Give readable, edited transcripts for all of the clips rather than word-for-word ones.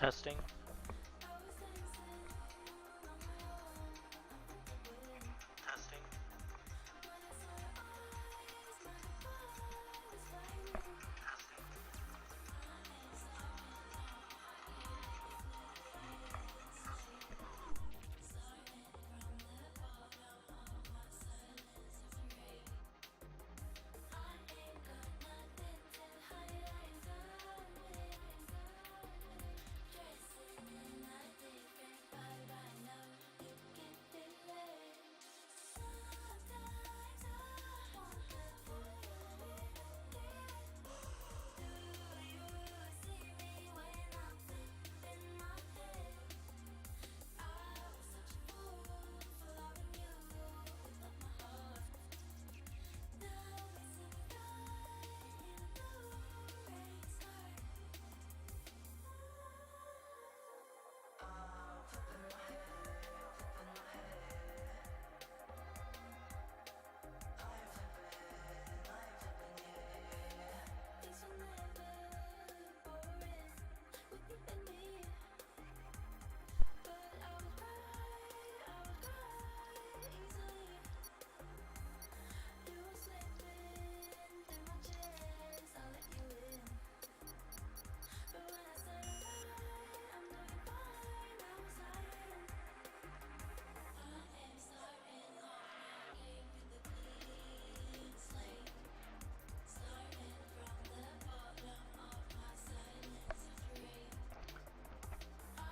Testing. Testing.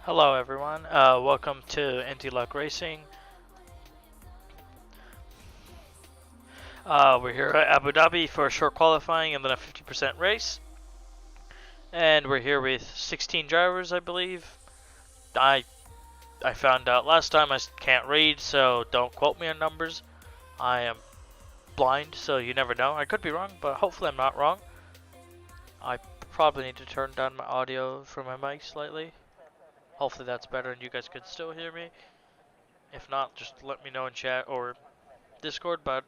Hello everyone, welcome to Anti-Lock Racing. We're here at Abu Dhabi for a short qualifying and then a 50% race. And we're here with 16 drivers, I believe. I found out last time I can't read, so don't quote me on numbers. I am blind, so you never know. I could be wrong, but hopefully I'm not wrong. I probably need to turn down my audio from my mic slightly. Hopefully that's better and you guys could still hear me. If not, just let me know in chat or Discord. But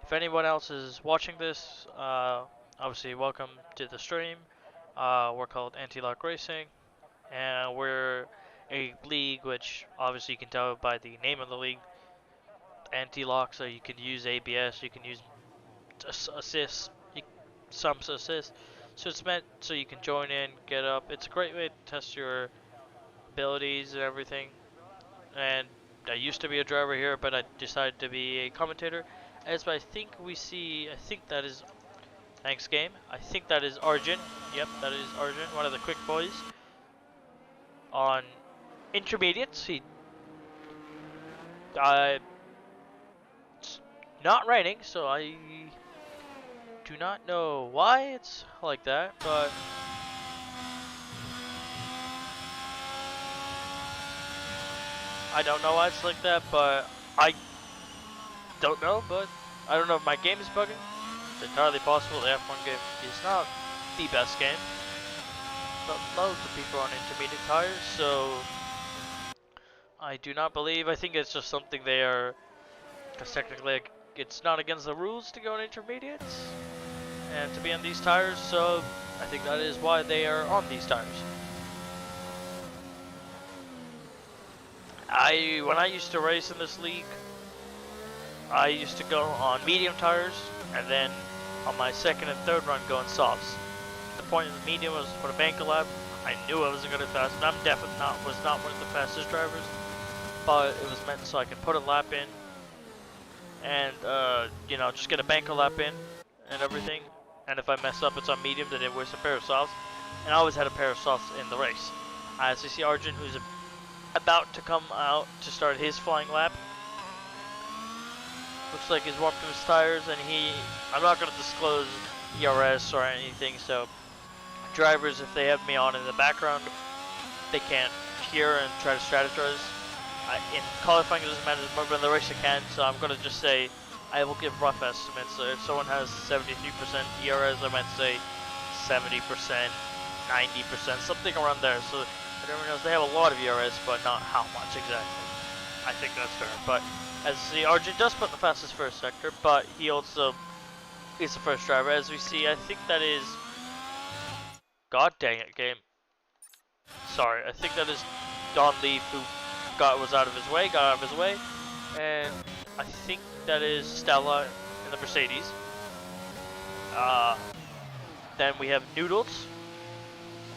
if anyone else is watching this, obviously welcome to the stream. We're called Anti-Lock Racing, and we're a league which obviously you can tell by the name of the league, Anti-Lock. So you can use ABS, you can use assists, some assists. So it's meant so you can join in, get up. It's a great way to test your abilities and everything. And I used to be a driver here, but I decided to be a commentator. As I think we see, I think that is, thanks game, I think that is Arjun. Yep, that is Arjun, one of the quick boys. On intermediates, it's not raining, so I do not know why it's like that, but I don't know why it's like that, but I don't know, but I don't know if my game is bugging. It's entirely possible the F1 game is not the best game, but loads of people are on intermediate tires, so I do not believe. I think it's just something they are, because technically it's not against the rules to go on intermediates and to be on these tires, so I think that is why they are on these tires. When I used to race in this league, I used to go on medium tires, and then on my second and third run go on softs. The point of the medium was to put a bank lap. I knew I wasn't going to fast, and I'm definitely was not one of the fastest drivers, but it was meant so I could put a lap in, and you know, just get a banker lap in and everything. And if I mess up, it's on medium, then it wears a pair of softs, and I always had a pair of softs in the race. As you see Arjun, who's about to come out to start his flying lap. Looks like he's warmed up his tires, and I'm not going to disclose ERS or anything, so drivers, if they have me on in the background, they can't hear and try to strategize. In qualifying, it doesn't matter, but in the race I can, so I'm going to just say I will give rough estimates. So if someone has 73% ERS, I might say 70%, 90%, something around there. So everyone knows they have a lot of ERS, but not how much exactly. I think that's fair. But as you see, Arjun does put the fastest first sector, but he also is the first driver. As we see, I think that is... God dang it, game. sorry, I think that is Don Leaf who was out of his way, and I think that is Stella in the Mercedes. Then we have Noodles.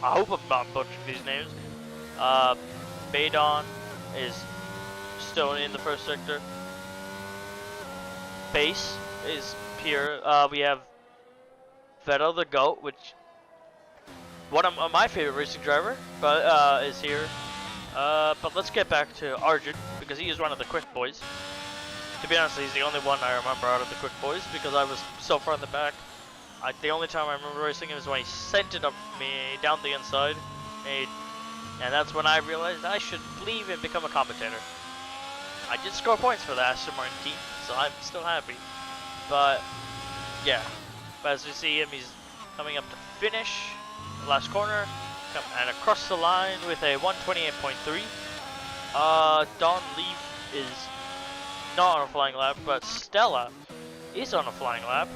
I hope I'm not butchering these names. Badon is still in the first sector. Base is here. We have Vettel the GOAT, which one of my favorite racing driver, but is here. But let's get back to Arjun because he is one of the quick boys. To be honest, he's the only one I remember out of the quick boys because I was so far in the back. The only time I remember racing him is when he sent it up me down the inside, and that's when I realized I should leave and become a commentator. I did score points for the Aston Martin team, so I'm still happy. But yeah, as we see him, he's coming up to finish the last corner, and across the line with a 128.3. Don Leaf is not on a flying lap, but Stella is on a flying lap.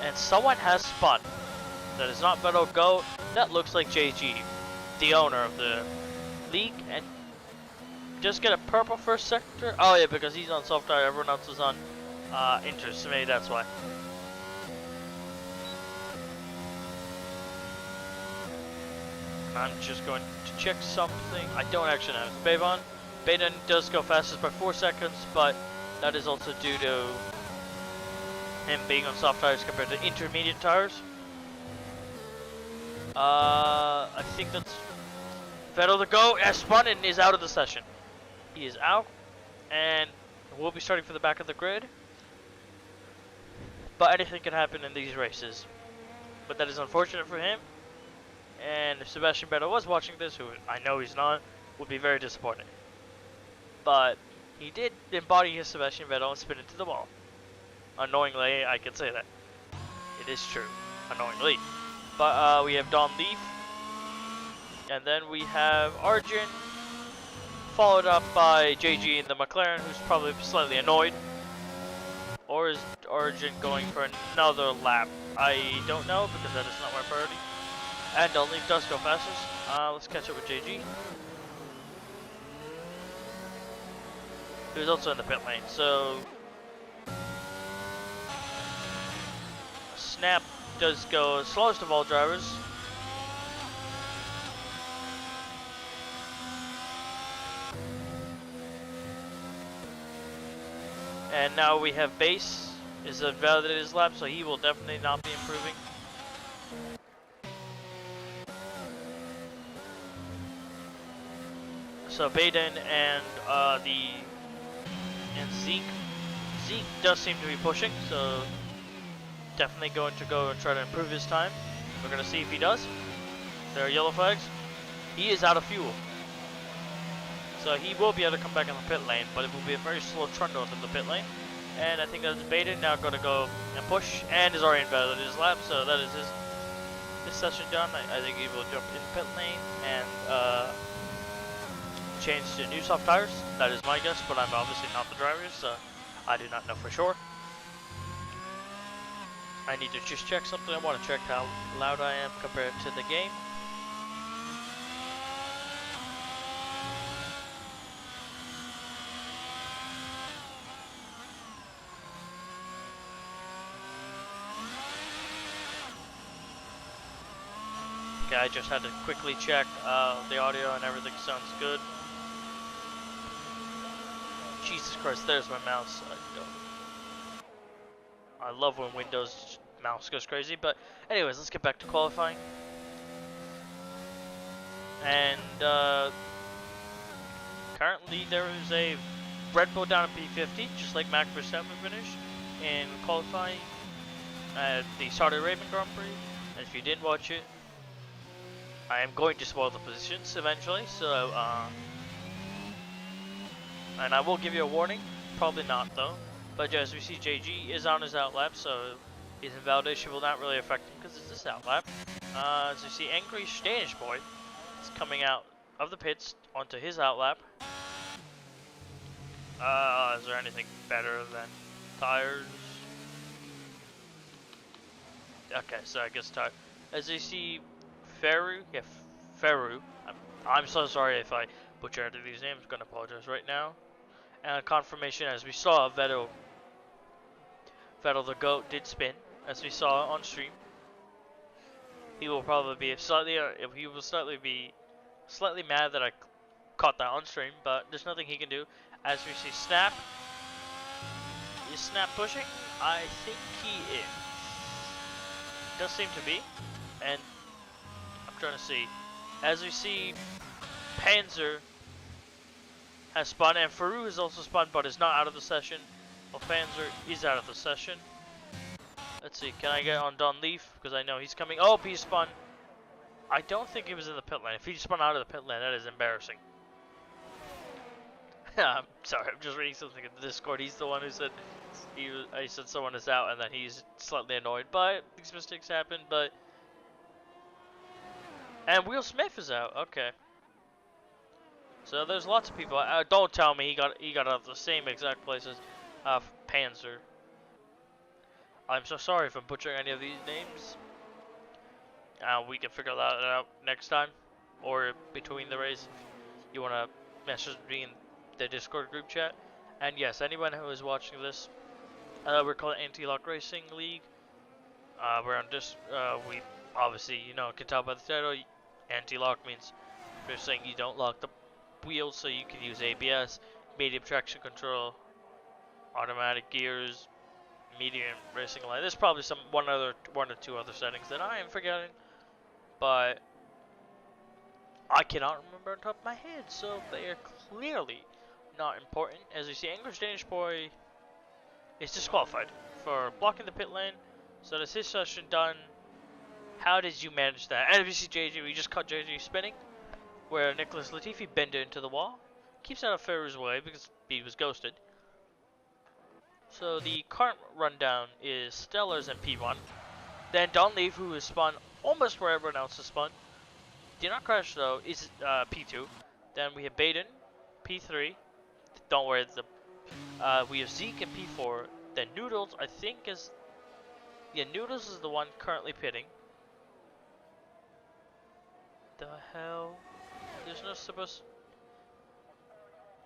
And someone has spun. That is not Vettel GOAT. That looks like JG, the owner of the league, and just get a purple first sector. Oh yeah, because he's on soft tire. Everyone else is on inters, so maybe that's why. I'm just going to check something. I don't actually know. Bavon. Baden does go fastest by 4 seconds, but that is also due to him being on soft tires compared to intermediate tires. I think that's Vettel the GOAT has spun and is out of the session. He is out, and we'll be starting for the back of the grid. But anything can happen in these races. But that is unfortunate for him. And if Sebastian Vettel was watching this, who I know he's not, would be very disappointed. But he did embody his Sebastian Vettel and spin into the wall. Annoyingly, I can say that. It is true. Annoyingly. But we have Don Leaf. And then we have Arjun. Followed up by JG in the McLaren, who's probably slightly annoyed. Or is Arjun going for another lap? I don't know, because that is not my priority. And Don Leaf does go fastest. Let's catch up with JG. Who's also in the pit lane, so Snap does go slowest of all drivers. And now we have Base is invalidated his lap, so he will definitely not be improving. So Baden and Zeke does seem to be pushing, so definitely going to go and try to improve his time. We're going to see if he does. There are yellow flags. He is out of fuel. So he will be able to come back in the pit lane, but it will be a very slow trundle into the pit lane. And I think that's Baden now going to go and push, and is already invalidated his lap, so that is his session done. I think he will jump in the pit lane and change to new soft tires. That is my guess, but I'm obviously not the driver, so I do not know for sure. I need to just check something. I want to check how loud I am compared to the game. Okay, I just had to quickly check the audio and everything sounds good. Jesus Christ, there's my mouse. I love when Windows mouse goes crazy, but anyways, let's get back to qualifying. And currently there is a Red Bull down at P50, just like Max Verstappen finished in qualifying at the Saudi Arabian Grand Prix. And if you didn't watch it, I am going to spoil the positions eventually, so and I will give you a warning, probably not though. But as we see, JG is on his outlap, so his invalidation will not really affect him because it's this outlap. As you see, Angry Danish Boy is coming out of the pits onto his outlap. Is there anything better than tires? Okay, so I guess tire. As you see, Ferru. I'm so sorry if I butchered these names. I'm gonna apologize right now. And confirmation, as we saw, Vettel the GOAT did spin, as we saw on stream. He will probably be slightly mad that I caught that on stream, but there's nothing he can do. As we see Snap, is Snap pushing? I think he is. Does seem to be, and I'm trying to see. As we see, Panzer has spun, and Ferru has also spun, but is not out of the session. Well, Panzer is out of the session. Let's see, can I get on Don Leaf? Because I know he's coming. Oh, he spun. I don't think he was in the pit lane. If he spun out of the pit lane, that is embarrassing. I'm sorry, I'm just reading something in the Discord. He's the one who said I said someone is out, and then he's slightly annoyed. But these mistakes happen. And Will Smith is out. Okay. So there's lots of people. Don't tell me he got out of the same exact place as Panzer. I'm so sorry if I'm butchering any of these names. We can figure that out next time, or between the race. If you want to message me in the Discord group chat. And yes, anyone who is watching this, we're called Anti-Lock Racing League. We're on we obviously, can tell by the title. Anti-lock means they're saying you don't lock the wheels, so you can use ABS, medium traction control, automatic gears, medium racing line. There's probably one or two other settings that I am forgetting, but I cannot remember on top of my head, so they are clearly not important. As we see, English Danish Boy is disqualified for blocking the pit lane, so that's his session done. How did you manage that? And we see JJ, we just caught JJ spinning, where Nicholas Latifi bended into the wall. Keeps out of Ferru's way because he was ghosted. So the current rundown is Stellars and P1. Then Don Leaf, who has spun almost where everyone else has spun. Did not crash though, is P2. Then we have Baden, P3. Don't worry, we have Zeke and P4. Then Noodles, I think is... Yeah, Noodles is the one currently pitting. The hell? There's no supposed...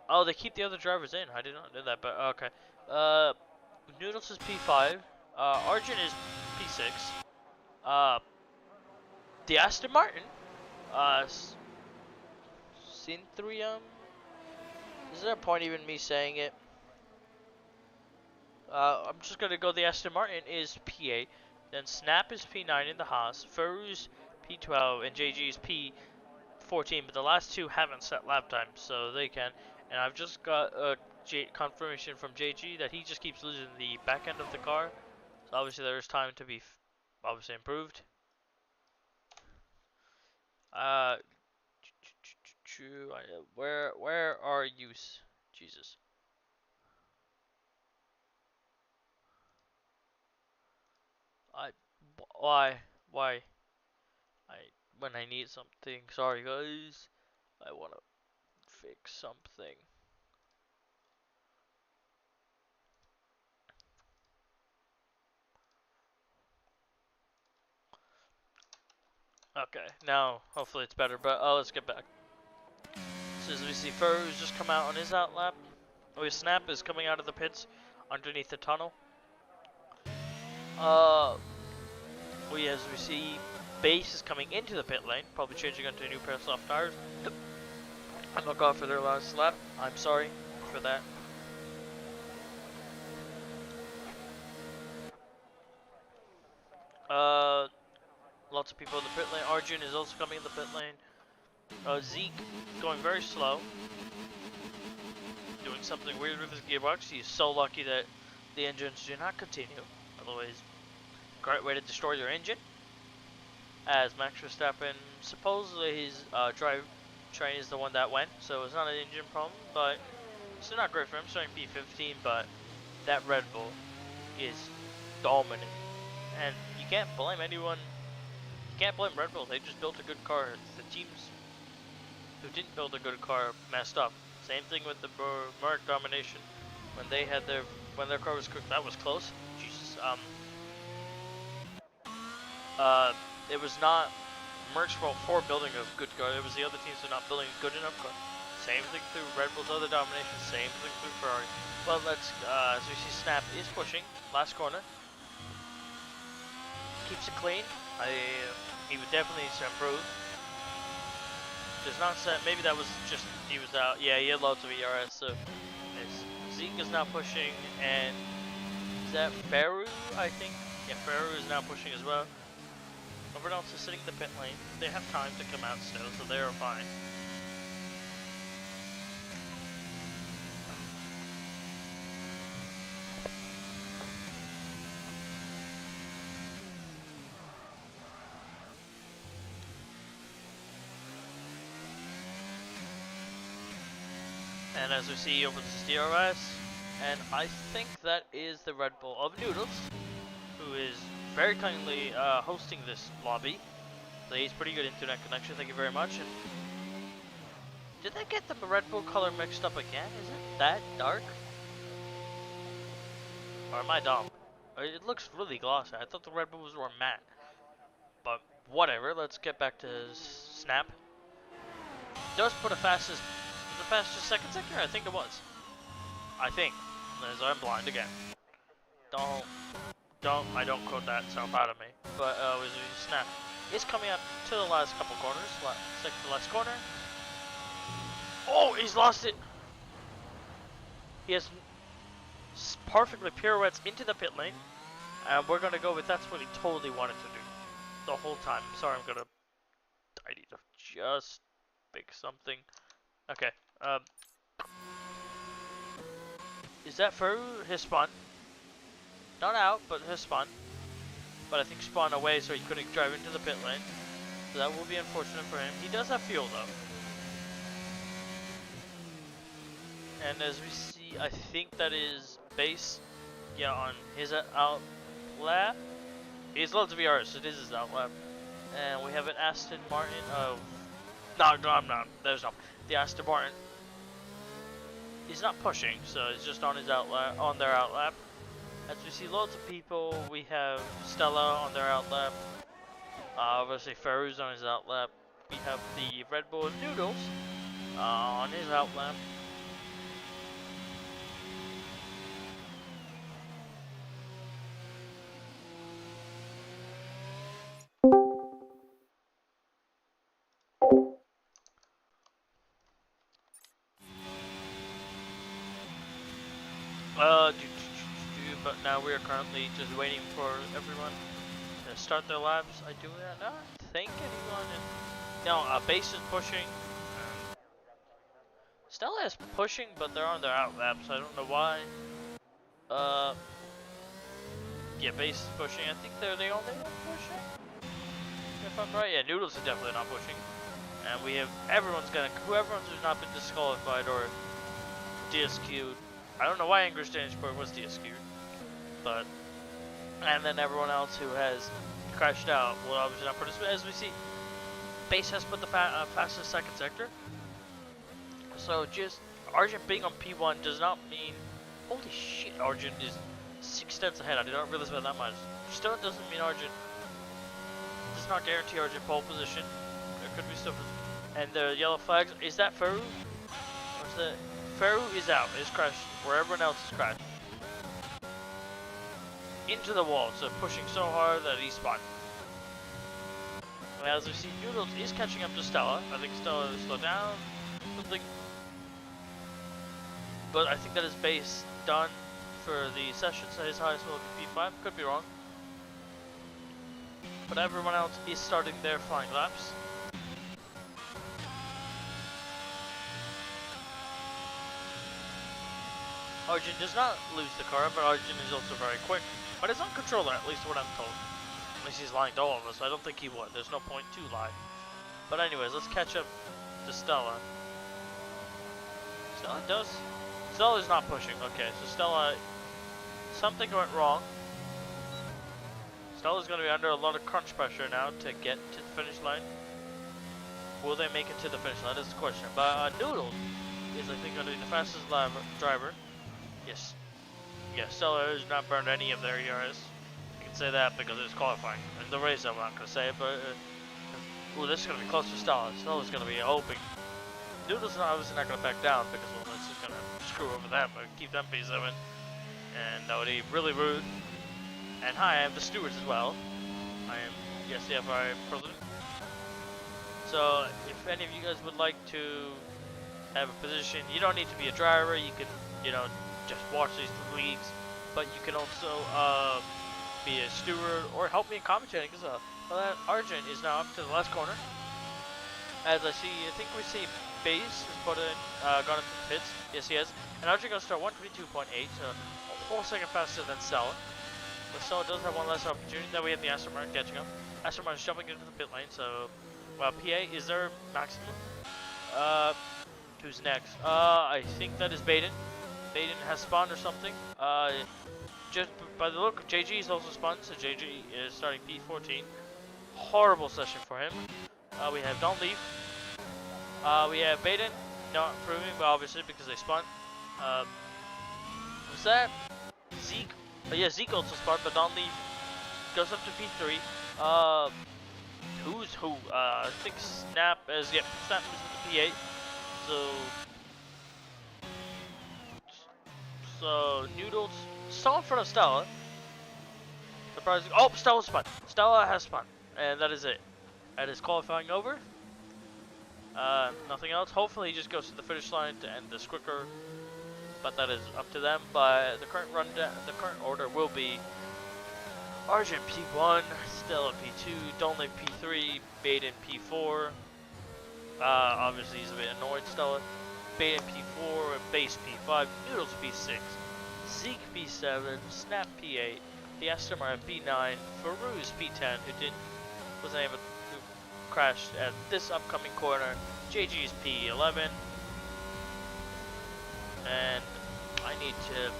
Oh, they keep the other drivers in. I did not know that, but okay. Noodles is P5. Arjun is P6. The Aston Martin. Synthrium. Is there a point even me saying it? I'm just gonna go. The Aston Martin is P8. Then Snap is P9 in the Haas. Ferru's P12 and JG's P14, but the last two haven't set lap time, so they can. And I've just got a confirmation from JG that he just keeps losing the back end of the car. So obviously there is time to be obviously improved. Where are you? Jesus. Why? When I need something, sorry guys, I wanna fix something. Okay, now hopefully it's better, but let's get back. So as we see, Ferru's just come out on his out lap. Oh, his Snap is coming out of the pits underneath the tunnel. As we see, Base is coming into the pit lane, probably changing onto a new pair of soft tires. And look off for their last lap. I'm sorry for that. Lots of people in the pit lane. Arjun is also coming in the pit lane. Zeke going very slow. Doing something weird with his gearbox. He is so lucky that the engines do not continue. Otherwise, great way to destroy your engine. As Max Verstappen, supposedly his drive train is the one that went, so it's not an engine problem, but it's still not great for him, starting P15, but that Red Bull is dominant. And you can't blame anyone, you can't blame Red Bull, they just built a good car. The teams who didn't build a good car messed up. Same thing with the Merc Domination. When they had when their car was cooked, that was close. Jesus, it was not merged for building a good car. It was the other teams who are not building a good enough car. Same thing through Red Bull's other domination. Same thing through Ferrari. But let's, as we see, Snap is pushing last corner. Keeps it clean. He would definitely need to improve. Does not set. Maybe that was just he was out. Yeah, he had loads of ERS. So Zeke is now pushing, and is that Ferru? I think. Yeah, Ferru is now pushing as well. Everyone else is sitting in the pit lane. They have time to come out still, so they are fine. And as we see, he opens his DRS, and I think that is the Red Bull of Noodles, who is very kindly hosting this lobby. So he's pretty good internet connection, thank you very much. And did they get the Red Bull color mixed up again? Is it that dark? Or am I dumb? It looks really glossy. I thought the Red Bulls were matte. But whatever, let's get back to Snap. Does put a fastest second sector? I think it was. I think. As I'm blind again. I don't quote that, sound out of me. But Snap is coming up to the last couple corners. Second to last corner. Oh, he's lost it. He has perfectly pirouettes into the pit lane. And we're gonna go with that's what he totally wanted to do the whole time. Sorry, I need to just fix something. Okay. Is that Ferru? His spun. Not out, but his spun. But I think spun away so he couldn't drive into the pit lane. So that will be unfortunate for him. He does have fuel though. And as we see, I think that is base. Yeah, on his out lap. He has loads of ERs, so this is his out lap. And we have an Aston Martin. No, I'm not. There's no. The Aston Martin. He's not pushing, so it's just on his outlap, on their outlap. As we see loads of people, we have Stella on their outlap. Obviously Ferru's on his outlap. We have the Red Bull Noodles on his outlap. But now we are currently just waiting for everyone to start their laps. I do not think anyone. No, base is pushing. Stella is pushing, but they're on their out laps. I don't know why. Yeah, base is pushing. I think they're the only one pushing. If I'm right, yeah, Noodles is definitely not pushing. And we have whoever's not been disqualified or DSQ'd. I don't know why English Danishport was DSQ'd. But, and then everyone else who has crashed out will obviously not participate. As we see, base has put the fastest second sector. So just Argent being on P1 does not mean, holy shit, Argent is 6 tenths ahead. I did not realize about that much. Still, it doesn't mean Argent does not guarantee Argent pole position. There could be stuff. And the yellow flags, is that Ferru? Or is that Ferru is out? Is crashed where everyone else is crashed. Into the wall, so pushing so hard that he spun. And as we see, Noodles is catching up to Stella. I think Stella is slowed down. Something. But I think that is base done for the session, so his highest will be P5. Could be wrong. But everyone else is starting their flying laps. Arjun does not lose the car, but Arjun is also very quick. But it's on controller, at least what I'm told. At least he's lying to all of us. I don't think he would. There's no point to lie. But anyways, let's catch up to Stella. Stella's not pushing. Okay, so Stella, something went wrong. Stella's going to be under a lot of crunch pressure now to get to the finish line. Will they make it to the finish line? That's the question. But Noodle is, I think, going to be the fastest driver. Yes. Yeah, Stella has not burned any of their ERS. You can say that because it's qualifying. In the race, I'm not going to say it, but Ooh, this is gonna be close to Stella. Stella's gonna be hoping. Noodles is obviously not gonna back down because well, this is gonna screw over them, but keep them P7. And that would be really rude. And hi, I am the stewards as well. I am the SCFI president. So if any of you guys would like to have a position, you don't need to be a driver. You can, you know, just watch these leagues, but you can also be a steward or help me in commentating because that Argent is now up to the last corner. As I see, I think we see Base has put in, gone into the pits. Yes, he has. And Argent going to start 122.8, so a whole second faster than Stella. But Stella does have one less opportunity. Then we have the Aston Martin catching up. Aston Martin's jumping into the pit lane, so PA is their maximum. Who's next? I think that is Baden. Baden has spawned or something. Just by the look, JG is also spawned, so JG is starting P14. Horrible session for him. We have Don't Leave. We have Baden, not improving, but obviously because they spawned. Was that Zeke? Oh, yeah, Zeke also spawned, but Don't Leave goes up to P3. Who's who? I think Snap is, Snap is with the P8. So Noodles still in front of Stella. Surprising. Oh, Stella spun. Stella has spun, and that is it. That is qualifying over. Nothing else. Hopefully, he just goes to the finish line to end this quicker. But that is up to them. But the current the current order will be Argent P1, Stella P2, Don't Leave P3, Baden P4. Obviously he's a bit annoyed, Stella. Baden P4, Base P5, Noodles P6, Zeke P7, Snap P8, the Aston Martin P9, Farouz P10, who wasn't able to crash at this upcoming corner, JG's P11, and I need to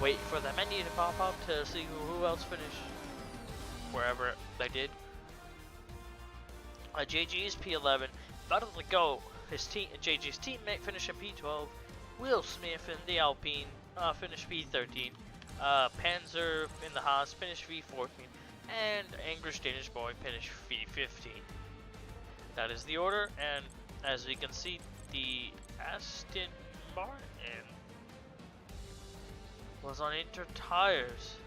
wait for the menu to pop up to see who else finished wherever they did. JG's P11, battle to go. JG's teammate finished at P12. Will Smith in the Alpine finished P13. Panzer in the Haas finished V14. And English Danish Boy finished V15. That is the order, and as we can see, the Aston Martin was on Inter tires.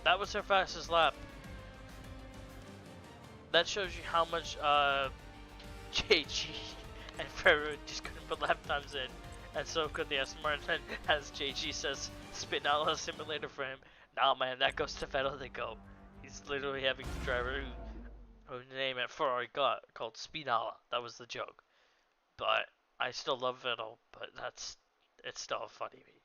That was their fastest lap. That shows you how much JG and Ferro just couldn't put lap times in, and so could the Aston Martin. As JG says, Spinella simulator for him. Nah, man, that goes to Vettel to go. He's literally having the driver whose name at Ferrari got called Spinella. That was the joke. But I still love Vettel, but it's still a funny meme.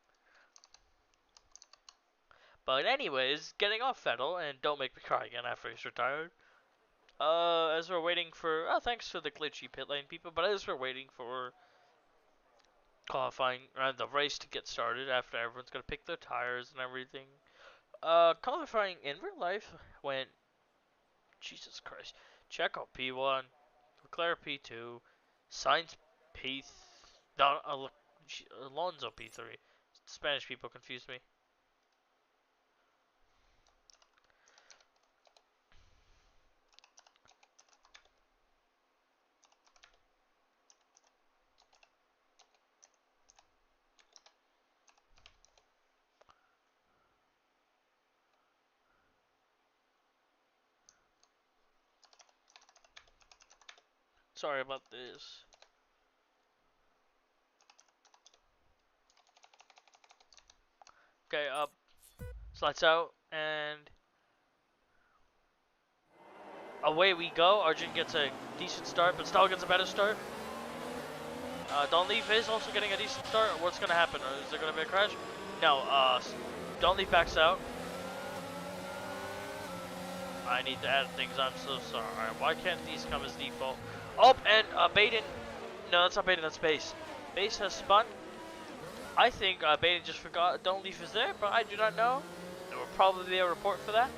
But anyways, getting off Vettel, and don't make me cry again after he's retired. As we're waiting for, thanks for the glitchy pit lane people, but as we're waiting for qualifying, the race to get started after everyone's gonna pick their tires and everything. Qualifying in real life went, Jesus Christ, Checo P1, Leclerc P2, Sainz P, Alonso P3. Spanish people confuse me. Sorry about this. Okay, lights out, and away we go. Arjun gets a decent start, but Stahl gets a better start. Don't Leave is also getting a decent start. What's gonna happen? Is there gonna be a crash? No, Don't Leave backs out. I need to add things, I'm so sorry. Why can't these come as default? Oh, and Baden, no, that's not Baden, that's Base. Base has spun. I think Baden just forgot Don't Leave is there, but I do not know. There will probably be a report for that.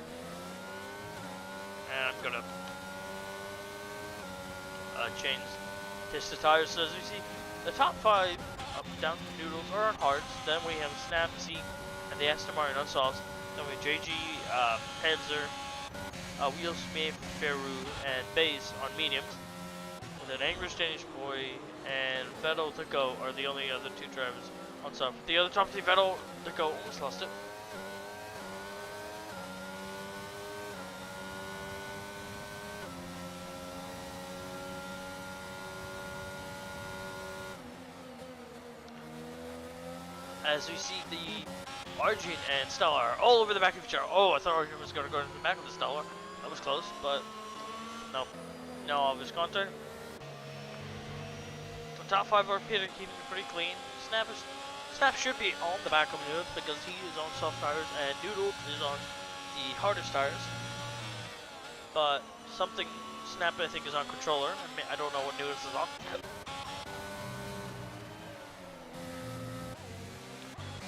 And I'm gonna change this to tires. So as you see, the top 5 up down to Noodles are on hards. Then we have Snap, Zeke, and the Aston Martin on softs. Then we have JG, Panzer, Will Smith, Ferru, and Baze on mediums. With an Angry Danish Boy and Vettel to go are the only other two drivers on top. The other top three, Vettel to go, almost lost it. As we see the Arjun and Stellar all over the back of each other. Oh, I thought Arjun was going to go into the back of the Stellar. That was close, but no. No obvious contact. The top 5 are keeping it pretty clean. Snap should be on the back of Noodles because he is on soft tires and Noodles is on the hardest tires. But something Snap I think is on controller. I don't know what Noodles is on.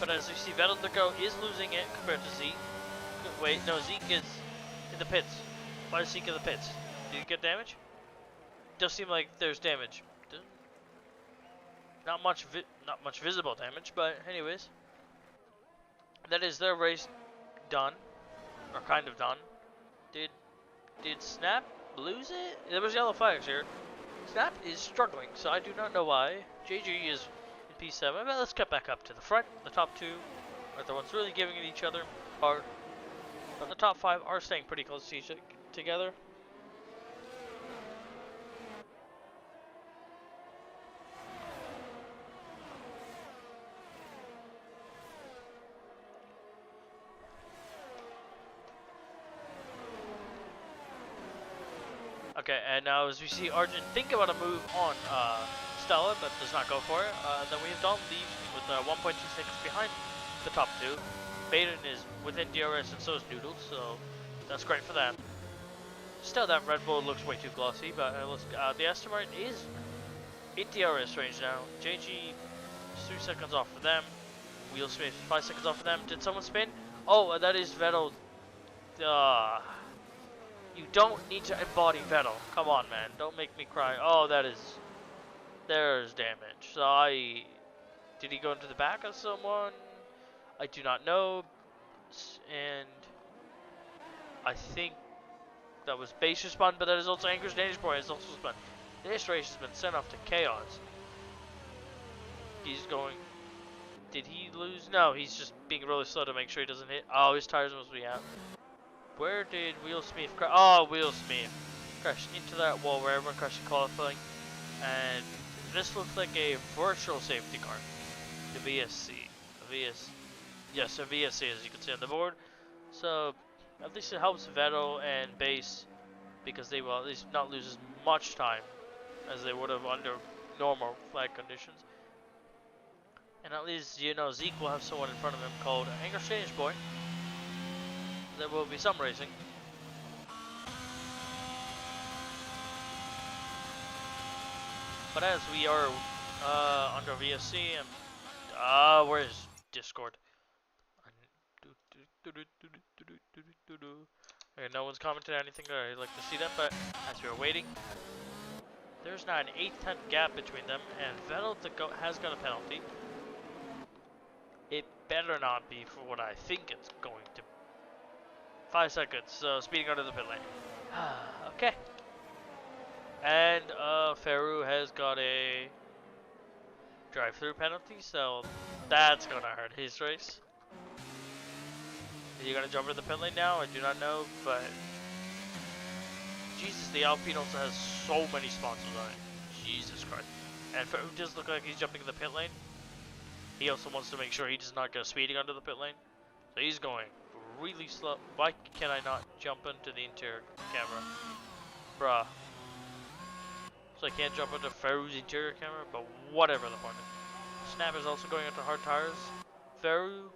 But as you see, Vettel to go is losing it compared to Zeke. Wait, no, Zeke is in the pits. Why is Zeke in the pits? Did he get damage? Does seem like there's damage. Not much visible damage, but anyways, that is their race done, or kind of done. Did Snap lose it? There was yellow flags here. Snap is struggling, so I do not know why. JG is P7, but let's cut back up to the front. The top 2 are the ones really giving it each other hard, but the top 5 are staying pretty close to each other together. Okay, and now as we see Arjun think about a move on Stella, but does not go for it. Then we have Dalton leaves with 1.26 behind the top 2. Baden is within DRS and so is Noodles, so that's great for them. Still, that Red Bull looks way too glossy, but the Aston Martin is in DRS range now. JG is 3 seconds off for them. Will Smith 5 seconds off for them. Did someone spin? Oh, that is Vettel. You don't need to embody Vettel. Come on, man. Don't make me cry. Oh, there's damage. So did he go into the back of someone? I do not know. And I think that was base respawn, but that is also Angry Danish Boy is also spun. This race has been sent off to chaos. He's going. Did he lose? No, he's just being really slow to make sure he doesn't hit. Oh, his tires must be out. Where did Will Smith crash? Oh, Will Smith crashed into that wall where everyone crashed in qualifying. And this looks like a virtual safety car. The VSC. Yes, a VSC as you can see on the board. So, at least it helps Vettel and Base because they will at least not lose as much time as they would have under normal flag conditions. And at least, you know, Zeke will have someone in front of him called Angry Danish Boy. There will be some racing. But as we are under VSC, and where is Discord? Okay, no one's commented anything. I'd like to see that, but as we are waiting, there's now an 8-10 gap between them, and Vettel has got a penalty. It better not be for what I think it's going to be. 5 seconds, so speeding under the pit lane. Okay. And Ferru has got a drive-through penalty, so that's gonna hurt his race. Is he gonna jump into the pit lane now? I do not know, but Jesus, the Alpine also has so many sponsors on it. Jesus Christ. And Ferru does look like he's jumping in the pit lane. He also wants to make sure he does not go speeding under the pit lane. So he's going really slow. Why can I not jump into the interior camera? Bruh. So I can't jump into Ferru's interior camera, but whatever the point is. Snap is also going into hard tires. Ferru.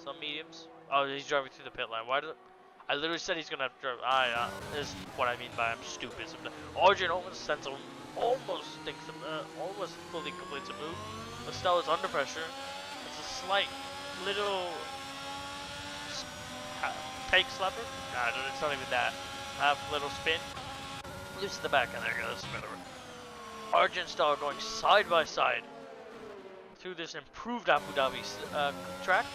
Some mediums. Oh, he's driving through the pit line. Why did I literally said he's gonna have to drive. This is what I mean by I'm stupid. Arjun almost sends him, almost fully completes a move, but still is under pressure. It's a slight little take slapper. Nah, it's not even that. Half little spin. Loose the back, and there goes the better. Arjun and Stellar going side by side through this improved Abu Dhabi track.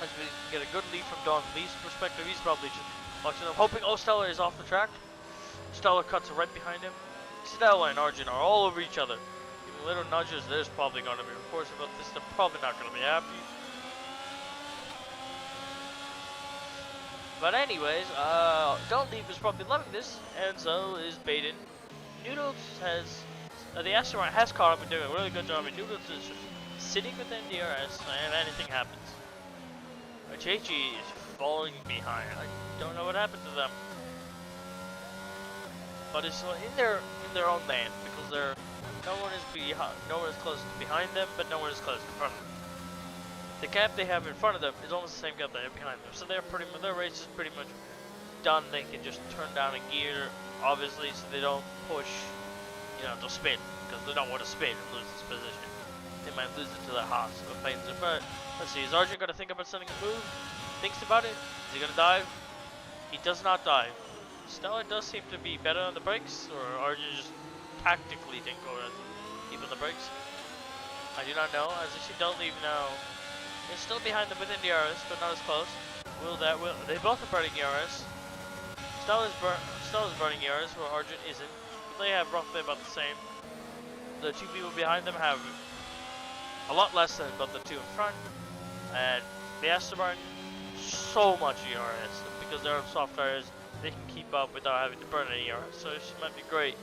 As we get a good lead from Don Lee's perspective, he's probably just watching them, hoping. Oh, Stella is off the track. Stella cuts right behind him. Stella and Arjun are all over each other. Even little nudges, there's probably going to be reports about this. They're probably not going to be happy. But anyways, Don't Leave is probably loving this, and so is Baden. Noodles has, the Astronaut has caught up and doing a really good job, and Noodles is just sitting within DRS, and anything happens. JG is falling behind. I don't know what happened to them. But it's in their own land, because no one is close behind them, but no one is close in front of them. The gap they have in front of them is almost the same gap they have behind them. So their race is pretty much done. They can just turn down a gear, obviously, so they don't push, to spin, because they don't want to spin and lose this position. They might lose it to the Haas. But let's see, is Arjun going to think about sending a move? Thinks about it. Is he going to dive? He does not dive. Stella does seem to be better on the brakes, or Arjun just tactically didn't go deep on the brakes. I do not know. As you see, Don't Leave now. It's still behind them within DRS, but not as close. They both are burning ERS. Stella's burning ERS, where Arjun isn't. They have roughly about the same. The two people behind them have a lot less than about the two in front. And the Aston Martin, so much ERS. Because they're on soft tires, they can keep up without having to burn any ERS. So she might be great.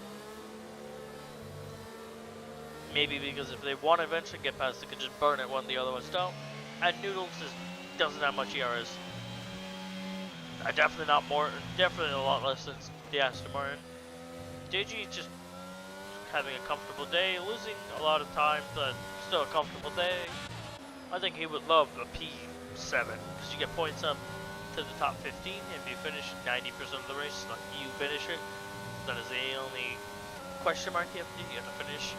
Maybe because if they want to eventually get past, they could just burn it when the other ones don't. And Noodles doesn't have much ERS. Definitely not more, definitely a lot less than the Aston Martin. JG is just having a comfortable day, losing a lot of time, but still a comfortable day. I think he would love a P7, because you get points up to the top 15 if you finish 90% of the race, like you finish it. That is the only question mark you have to do. You have to finish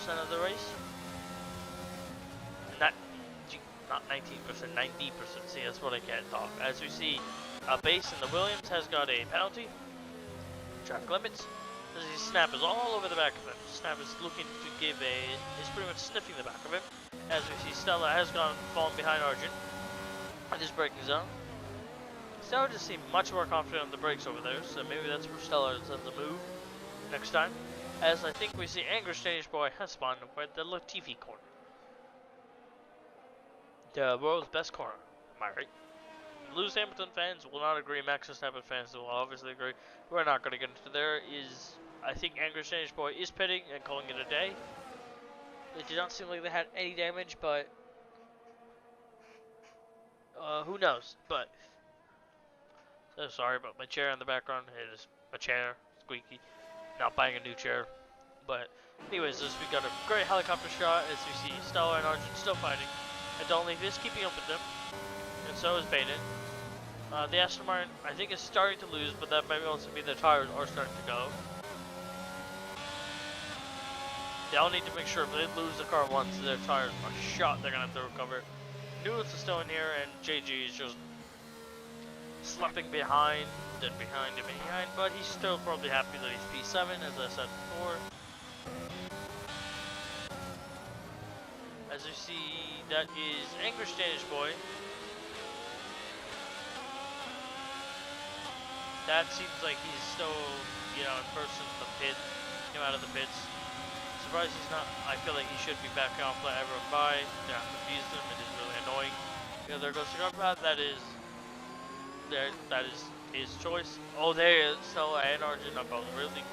90% of the race. Not 19%, 90%. See, that's what I can't talk. As we see, Base in the Williams has got a penalty. Traffic limits. As you see, Snap is all over the back of him. Snap is looking to is pretty much sniffing the back of him. As we see, Stella has fallen behind Arjun in his braking zone. Stella just seemed much more confident on the brakes over there, so maybe that's where Stella sends the move next time. As I think we see Angry Stage Boy has spawned with the Latifi corner. The world's best corner, am I right? Lewis Hamilton fans will not agree, Max Verstappen fans will obviously agree. We're not going to get into there. I think Angry Stage Boy is pitting and calling it a day. It did not seem like they had any damage, but who knows? But so sorry about my chair in the background. It is a chair, squeaky. Not buying a new chair. But anyways, we got a great helicopter shot as we see Stella and Arjun still fighting. And Don't Leave is keeping up with them, and so is Baden. The Aston Martin, I think, is starting to lose, but that might also be their tires are starting to go. They all need to make sure if they lose the car once their tires are shot, they're going to have to recover. Noodles is still in here, and JG is just slipping behind, but he's still probably happy that he's P7, as I said before. As you see, that is Angry Stage Boy. That seems like he's still, in first in the pit. Came out of the pits. Surprised he's not. I feel like he should be back off, let everyone by. Yeah, confused him. It is really annoying. There goes the gunpad. That is his choice. Oh, there he is. Stella and Arjun are both really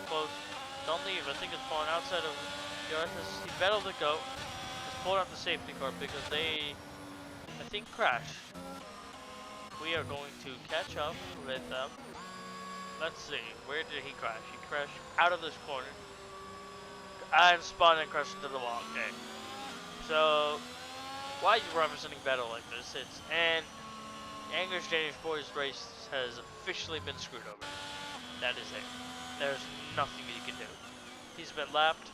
close. Don't Leave. I think it's falling outside of the Arthas. He battled the goat. Pulled out the safety car because they, I think, crashed. We are going to catch up with them. Let's see, where did he crash? He crashed out of this corner and spun and crashed into the wall. Okay. So, why are you representing battle like this? And Angry Stage Boy's race has officially been screwed over. That is it. There's nothing you can do. He's been lapped.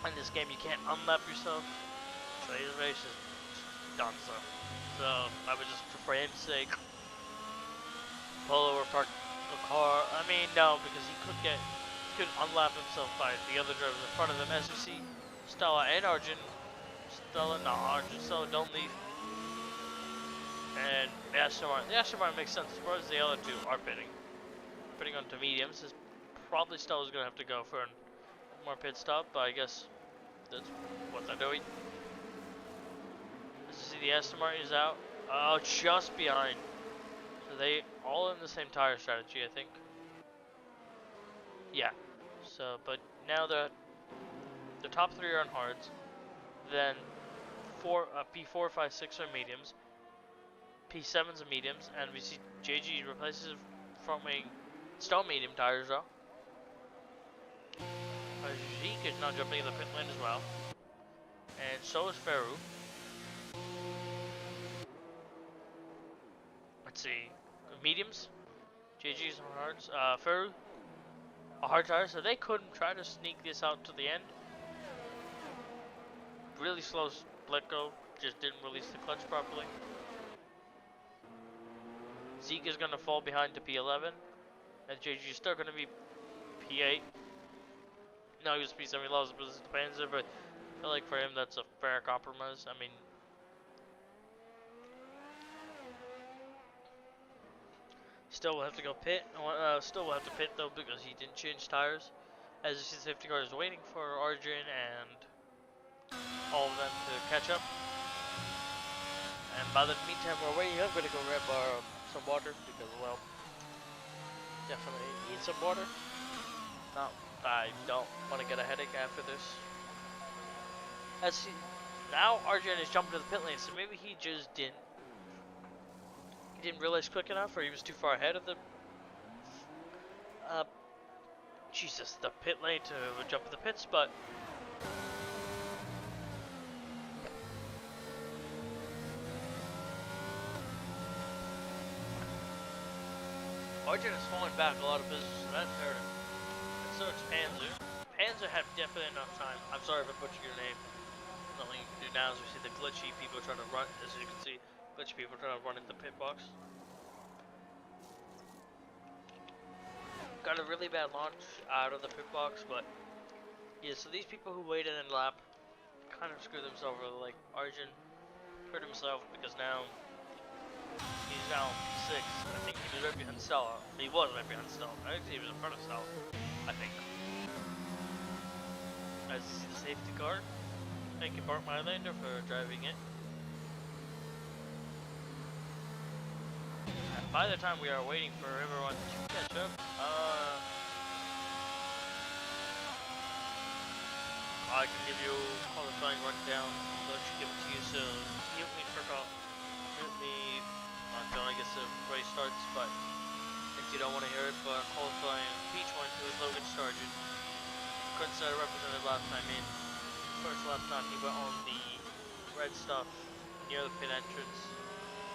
In this game, you can't unlap yourself. So his race is done. So I would just, for his sake, pull over, park the car. I mean, no, because he couldn't unlap himself by the other drivers in front of him. As you see, Stella and Arjun. Stella, Don't Leave. And the Aston Martin makes sense as far as the other two are pitting. Pitting onto mediums is probably still is going to have to go for one more pit stop, but I guess that's what they're doing. As you see, the Aston Martin is out. Oh, just behind. So they all in the same tire strategy, I think. Yeah. So, but now the top three are on hards. Then P4, 5, 6 are mediums. P7s are mediums, and we see JG replaces front wing still medium tires though. Zeke is now jumping in the pit lane as well. And so is Ferru. Let's see. Mediums. JG's on hards. Ferru. A hard tire, so they couldn't try to sneak this out to the end. Really slow let go, just didn't release the clutch properly. Zeke is going to fall behind to P11. And JG is still going to be P8. No, he was P7, he lost the position to Panzer, but I feel like for him that's a fair compromise. I mean, still will have to go pit. Still will have to pit though because he didn't change tires. As you see, the safety car is waiting for Arjun and all of them to catch up. And by the meantime, we're waiting. I'm gonna go grab some water because, well, definitely need some water. No, I don't want to get a headache after this. Now Arjun has jumped to the pit lane, so maybe he just didn't realize quick enough, or he was too far ahead of the the pit lane to jump in the pits, but Arjun has fallen back a lot of business, so that's hurting. And so it's Panzer. Panzer had definitely enough time. I'm sorry if I butchered your name. Nothing you can do now is we see the glitchy people trying to run, as you can see, glitchy people trying to run into the pit box. Got a really bad launch out of the pit box, but yeah, so these people who waited in lap kind of screwed themselves over. Like Arjun hurt himself because now he's down 6. I think he was right behind Stella. He was right behind Stella. I think he was in front of Stella, I think. As you see the safety car. Thank you, Bart Mylander, for driving it. And by the time we are waiting for everyone to catch up, I can give you qualifying rundown. Let you give it to you. So, give me until I guess the race starts. But if you don't want to hear it, but qualifying Peach went to Logan Sargent. Couldn't say represented last time in. First lap time, he went on the red stuff near the pit entrance,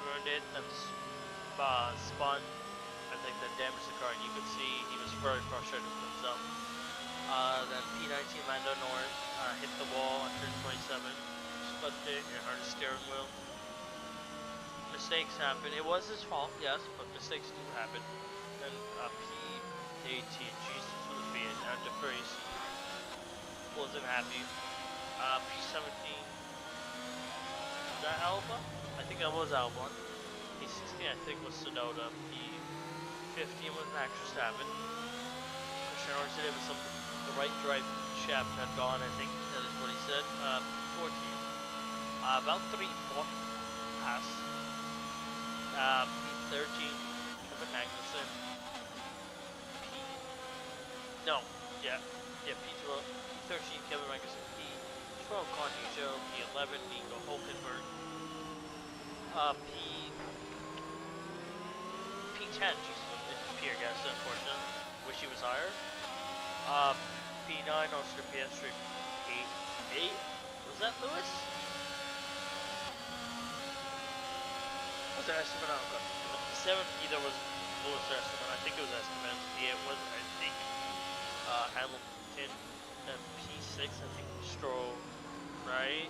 ruined it, then spun. I think that damaged the car, and you could see he was very frustrated with himself. Then P19 Lando Norris hit the wall on turn 27, spun it and hurt his steering wheel. Mistakes happen. It was his fault, yes, but mistakes do happen. Then P18, Jesus for the Fiat, and DeFries wasn't happy. P17, was that Albon? I think that was Albon. P16 I think was Sonoda. P15 was Max Verstappen. Christian Horner said it was something, the right drive shaft had gone, I think that is what he said. P14, about 3 pass. P13, Kevin Magnussen. P12, P13, Kevin Magnussen. P12, Connie Joe. P11, Nico Hulkenberg. P10, Jesus, it's Pierre Gasly, unfortunately. Wish he was higher. P9, Oscar Piastri. P8, was that Lewis? Was it Esteban? I don't know. P7, either was Lewis or Esteban. I think it was Esteban. Yeah, it was, I think, Hamilton. And P6, I think, Stroll, right?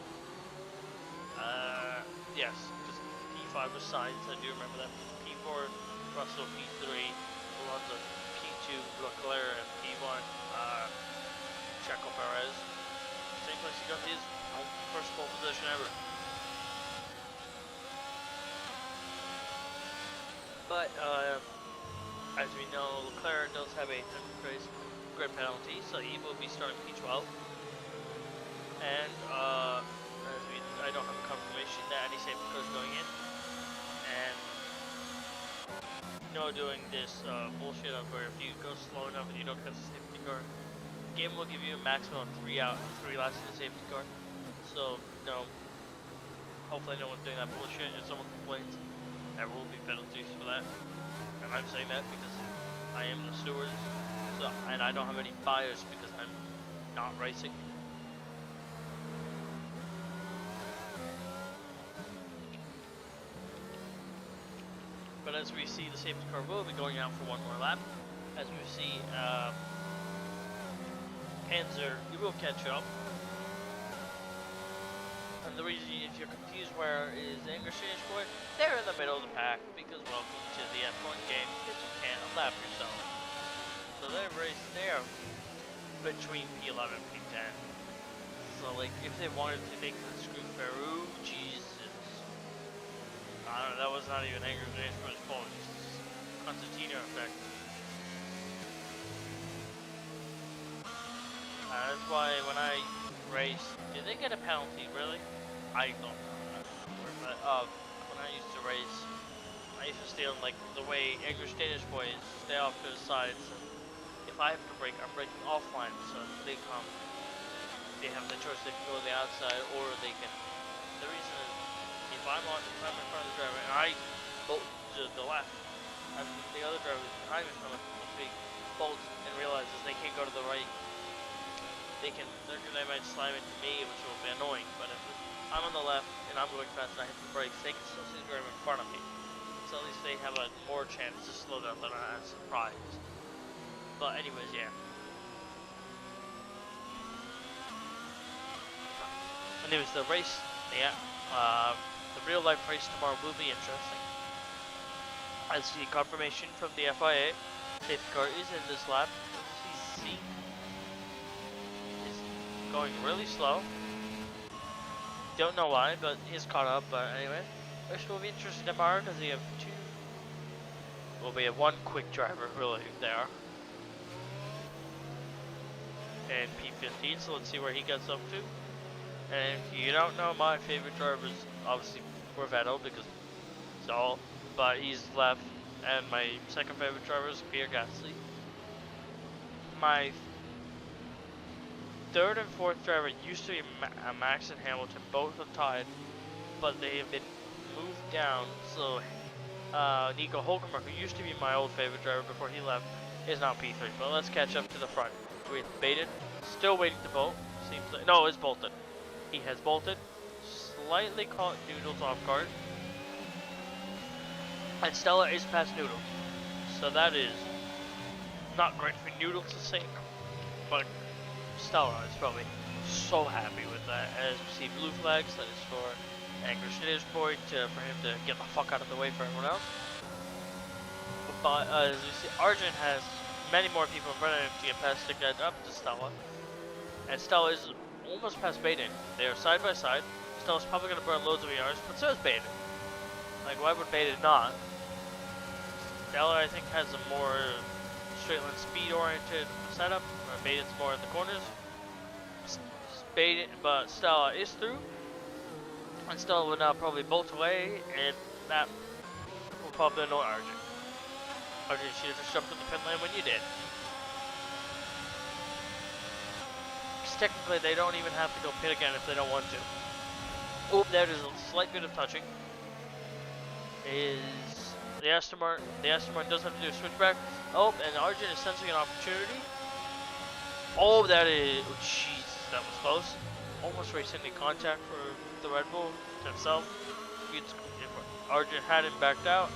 Yes, because P5 was Sainz, I do remember that. P4, Russell, P3, Alonso, P2, Leclerc, and P1, Checo Perez. Same place he got his first pole position ever. But as we know, Leclerc does have a race grid penalty, so he will be starting P12. And I don't have a confirmation that any safety car is going in. And doing this bullshit of where if you go slow enough and you don't catch the safety car, the game will give you a maximum of 3 laps in the safety car. So hopefully no one's doing that bullshit. If someone complains, there will be penalties for that. And I'm saying that because I am the steward, and I don't have any bias because I'm not racing. But as we see, the safety car will be going out for one more lap. As we see, Panzer, he will catch up. And the reason, if you're confused, where is English Boy? They're in the middle of the pack because welcome to the F1 game because you can't lap yourself. So they're there between P11 and P10. So like, if they wanted to make the screw Ferru, Jesus. I don't know, that was not even English Boy's fault. It's Constantino effect. That's why when I race, did they get a penalty, really? I don't know. But when I used to race, I used to stay on like the way English Danish boys stay off to the sides. So if I have to brake, I'm braking offline. So they have the choice. They can go to the outside, or they can. The reason is if I'm in front of the driver and I bolt to the left, and the other driver behind me from me bolts and realizes they can't go to the right. They might slam into me, which will be annoying. But if I'm on the left and I'm going fast and I hit the brakes, they can still see the driver in front of me. So at least they have a more chance to slow down than I'm surprised. But anyways, yeah. Anyways, the race, the real life race tomorrow will be interesting. As the confirmation from the FIA, safety car is in this lap. As you see, going really slow. Don't know why, but he's caught up. But anyway, this will be interesting tomorrow because we have we have one quick driver really there. And P15, so let's see where he gets up to. And if you don't know, my favorite drivers obviously were Vettel because it's all, but he's left. And my second favorite driver is Pierre Gasly. My third and fourth driver used to be Max and Hamilton, both are tied, but they have been moved down. So Nico Hülkenberg, who used to be my old favorite driver before he left, is now P3. But let's catch up to the front. With Baden, still waiting to bolt. Seems like no, it's bolted. He has bolted. Slightly caught Noodles off guard. And Stella is past Noodles. So that is not great for Noodles to sink, but Stella is probably so happy with that. As we see blue flags, that is for Angry Boy for him to get the fuck out of the way for everyone else. But as we see, Arjun has many more people in front of him to get past to get up to Stella. And Stella is almost past Baden. They are side by side. Stella's probably going to burn loads of ERs, but so is Baden. Like, why would Baden not? Stella, I think, has a more straight line speed oriented setup. Baden's more in the corners. But Stella is through. And Stella will now probably bolt away, and that will probably annoy Arjun. Arjun should have just jumped in the pin lane when you did. Because technically they don't even have to go pit again if they don't want to. Oh, there is a slight bit of touching. The Aston Martin does have to do a switchback. Oh, and Arjun is sensing an opportunity. Oh, that is, oh, Jesus, that was close. Almost racing the contact for the Red Bull himself. If Arjun hadn't backed out,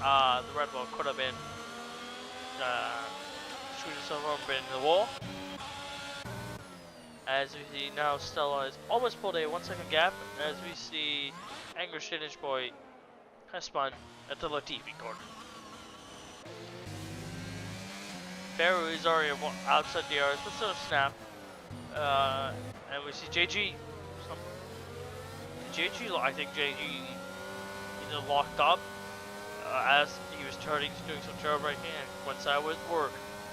the Red Bull could have been shooting himself over in the wall. As we see now, Stella has almost pulled a 1 second gap. As we see, Angry Danish Boy has spun at the Latifi corner. Ferru is already outside the DRS, but still a snap. And we see JG. I think JG either locked up as he was turning, doing some turbo braking, and once I was work,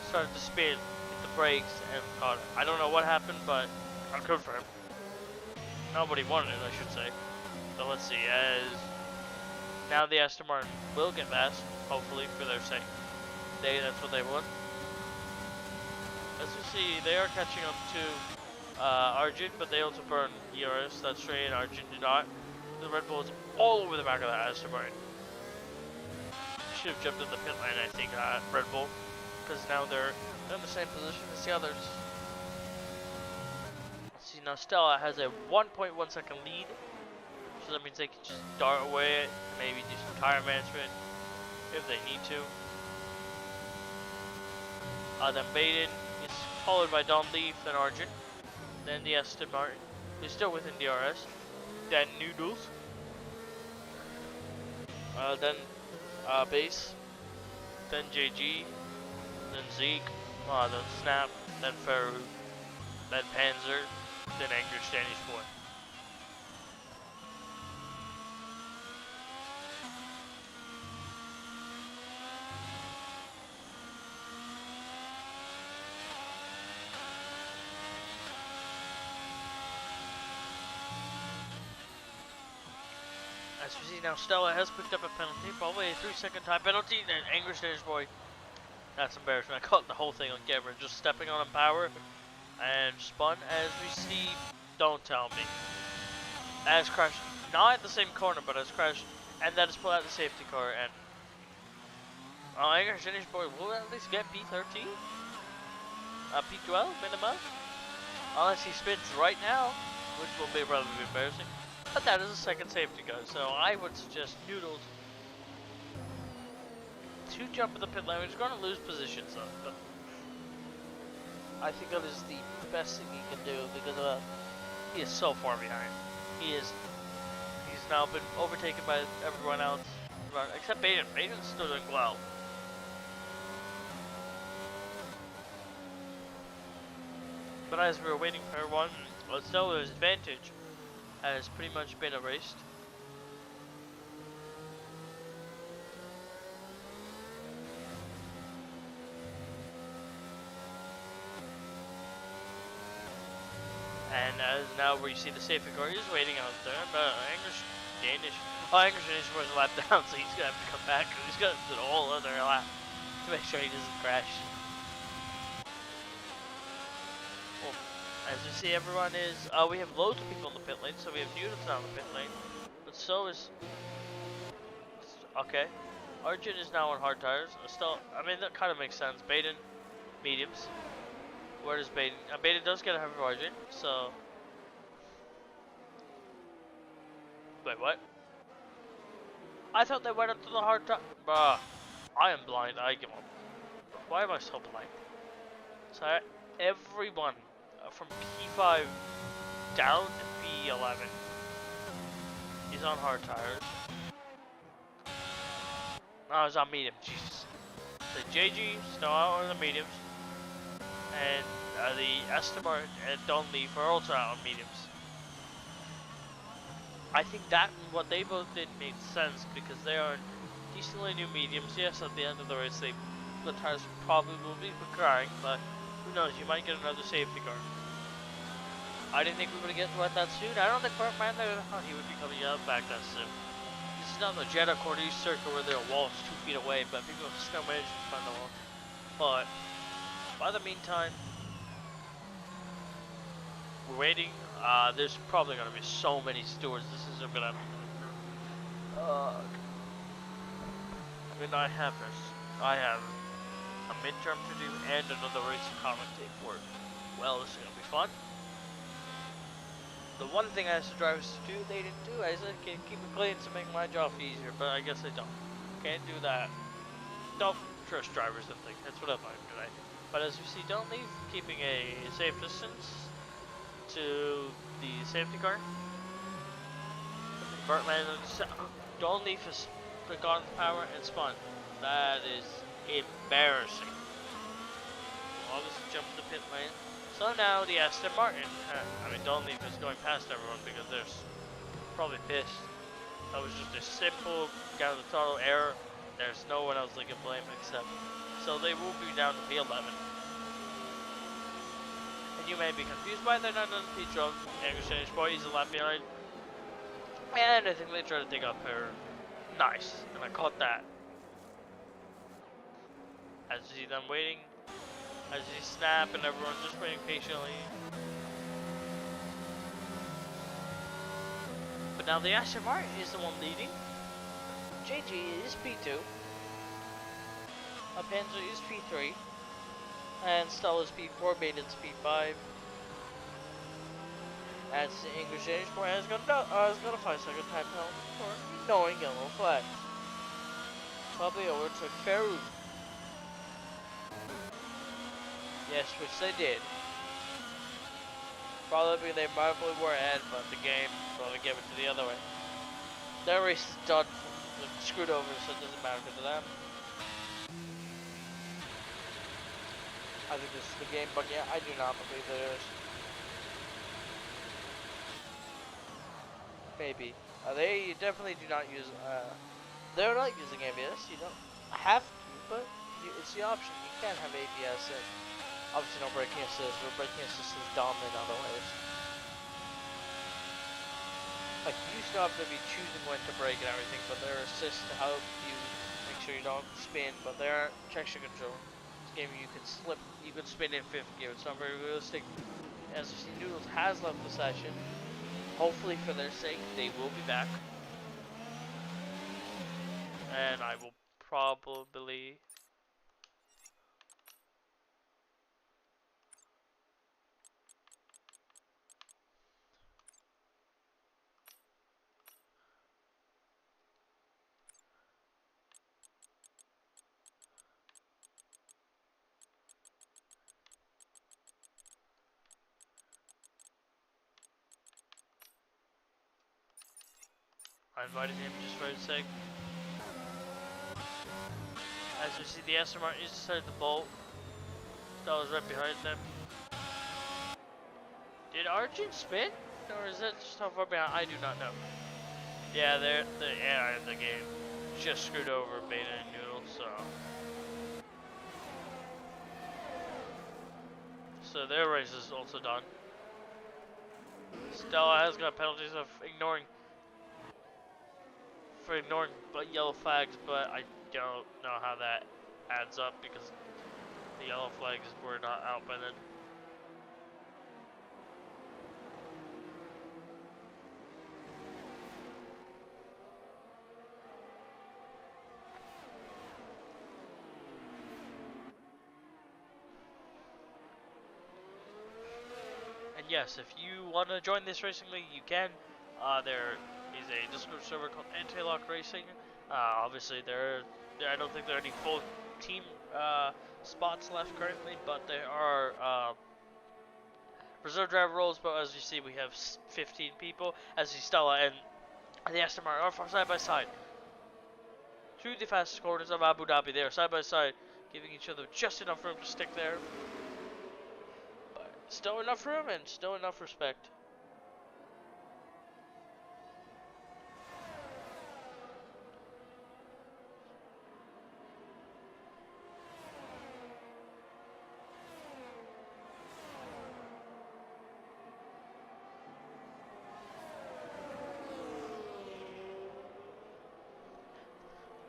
started to spin, hit the brakes, and caught it. I don't know what happened, but I'm good for him. Nobody wanted it, I should say. So let's see, as now the Aston Martin will get fast, hopefully, for their sake. That's what they want. As you see, they are catching up to Arjun, but they also burn ERS, that's straight, and Arjun did not. The Red Bull is all over the back of that Aston Martin. Should have jumped in the pit lane, I think, Red Bull, because now they're in the same position as the others. See, now Stella has a 1.1 second lead, so that means they can just dart away it, maybe do some tire management if they need to. Then Baden is followed by Don Leaf, then Arjun, then the Aston Martin, who's still within DRS, then Noodles, then Base, then JG, then Zeke, then Snap, then Farouk, then Panzer, then Angry Danish Boy. As we see now, Stella has picked up a penalty, probably a 3-second time penalty, and Angry Danish Boy. That's embarrassing. I caught the whole thing on camera, just stepping on power and spun. As we see, don't tell me, has crashed, not at the same corner, but has crashed, and that has pulled out the safety car. And Angry Danish Boy will at least get P13, P12 minimum, unless he spins right now, which will be rather embarrassing. But that is a second safety car, so I would suggest Noodles to jump in the pit lane. He's going to lose positions though, but I think that is the best thing he can do because he is so far behind. He's now been overtaken by everyone else, except Baden. Baden's still doing well. But as we were waiting for everyone, Stella's advantage has pretty much been erased. And as now where you see the safety car is waiting out there, but Angry Danish was a lap down, so he's gonna have to come back. He's gonna do the whole other lap to make sure he doesn't crash. As you see, everyone is, we have loads of people in the pit lane, so we have Noodles now in the pit lane, but so is, okay, Arjun is now on hard tires. Still, I mean, that kind of makes sense. Baden, mediums. Where does Baden? Baden does get ahead of Arjun, so. Wait, what? I thought they went up to the hard tire. Bruh, I am blind. I give up. Why am I so blind? So, everyone from P5 down to P11 is on hard tires. No, it's on medium. Jesus. The JG still out on the mediums, and the Aston Martin and Don Leaf are also out on mediums. I think that what they both did made sense because they are decently new mediums. Yes, at the end of the race, the tires probably will be crying, but who knows? You might get another safety car. I didn't think we would get to it that soon. I don't think Burt Mandler thought he would be coming out back that soon. This is not the Jeddah Corniche circle where there are walls 2 feet away, but people still manage to find the wall. But by the meantime, we're waiting. There's probably going to be so many stewards. This isn't going to. I mean, I have a midterm to do and another race to commentate for. Well, this is going to be fun. The one thing I asked the drivers to do, they didn't do. I said, keep it clean to make my job easier, but I guess they don't. Can't do that. Don't trust drivers and think. That's what I learned today. But as you see, Don't Leave keeping a safe distance to the safety car. Burt Mandler, Don't Leave has gone power and spun. That is embarrassing. We'll obviously jump to the pit lane. So now the Aston Martin, Don't Leave is going past everyone because they're probably pissed. That was just a simple down the throttle error. There's no one else they can blame except. So they will be down to P11. And you may be confused why they're not on P12. English Danish boy is a lap behind. And I think they try to take up her. Nice. And I caught that. As you see them waiting. As you snap and everyone's just waiting patiently. But now the Aston Martin is the one leading. JG is P2. Panzer is P3. And Stella's P4, Maiden's P5. As the English Danish boy has got a 5-second time penalty for ignoring yellow flag. Probably overtook Farouk. Yes, which they did. Probably they probably were ahead, but the game probably gave it to the other way. Their race is done, screwed over, so it doesn't matter to them. I think this is the game, but yeah, I do not believe it is. Maybe. They definitely do not use, they're not using ABS, you don't have to, but it's the option. You can have ABS and obviously no braking assist, but braking assist is dominant otherwise. Like, you still have to be choosing when to brake and everything, but their assist to help you make sure you don't spin, but their traction control. This game you can slip, you can spin in 5th gear, it's not very realistic. As you see, Noodles has left the session. Hopefully for their sake, they will be back. And I will probably... I invited him just for his sake. As you see, the Aston Martin is decided to bolt. That was right behind them. Did Arjun spin? Or is that just how far behind? I do not know. Yeah, they're in the game. Just screwed over Beta and Noodle, so their race is also done. Stella has got penalties of ignoring yellow flags, but I don't know how that adds up because the yellow flags were not out by then. And yes, if you want to join this racing league, you can. There is a Discord server called Anti-Lock Racing. Obviously, I don't think there are any full team spots left currently, but there are reserve driver roles. But as you see, we have 15 people. As you Stella and the Aston Martin are side by side through the fastest corners of Abu Dhabi. They are side by side, giving each other just enough room to stick there. Still enough room and still enough respect.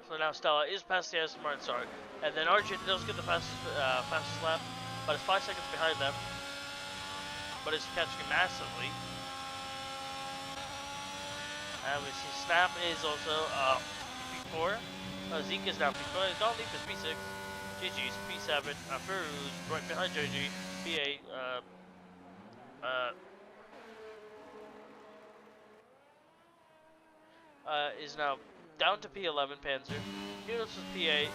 So now Stella is past the Aston Martin, sorry. And then Arjun does get the fastest lap, but it's 5 seconds behind them. But it's catching massively. And we see Snap is also P4. Zeke is now P4. Donleaf is P6. GG is P7. Ferouz right behind JG. P8. Is now down to P11 Panzer. Noodles is P8.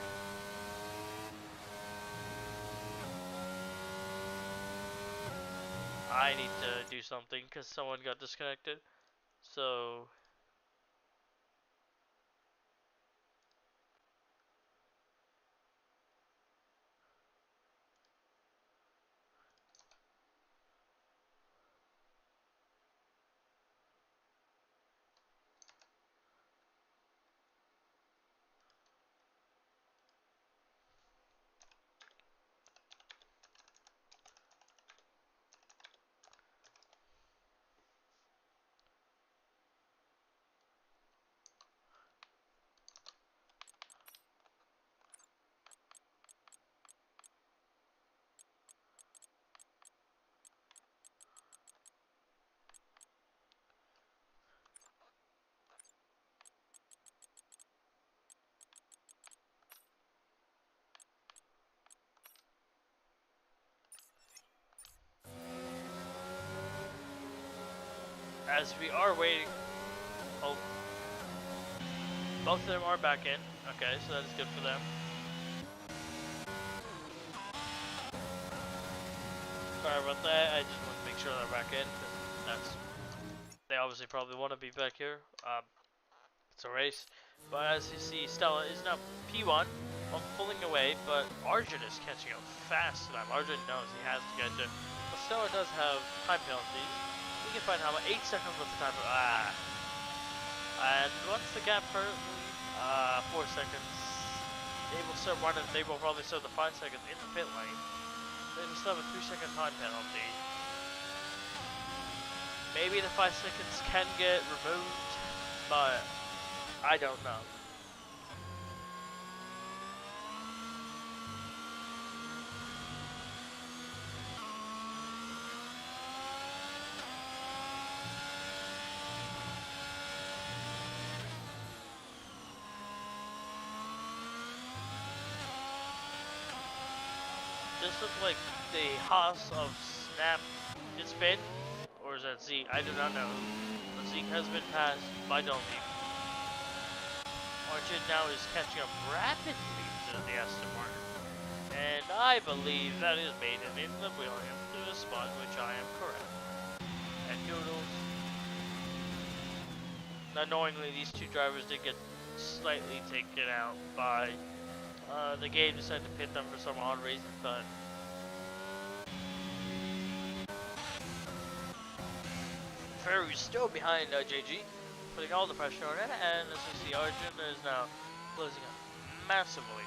I need to do something because someone got disconnected. So as we are waiting. Oh, both of them are back in. Okay, so that is good for them. Sorry about that. I just want to make sure they're back in. That's they obviously probably want to be back here. It's a race, but as you see, Stella is now P1, pulling away, but Arjun is catching up fast to them. Arjun knows he has to get it, but Stella does have time penalties. We can find how about 8 seconds with the time. And once the gap currently 4 seconds, they will start running. They will probably start the 5 seconds in the pit lane. They will still have a 3-second time penalty. Maybe the 5 seconds can get removed, but I don't know. This looks like the Haas of Snap did spin, or is that Zeke? I do not know. But Zeke has been passed by Dolby. Arjun now is catching up rapidly to the Aston Martin. And I believe that is Maiden in the Williams to the spot, which I am correct. And Noodles. Unknowingly, these two drivers did get slightly taken out by the game decided to pit them for some odd reason, but Ferry's still behind JG, putting all the pressure on it, and as you see, Arjun is now closing up massively.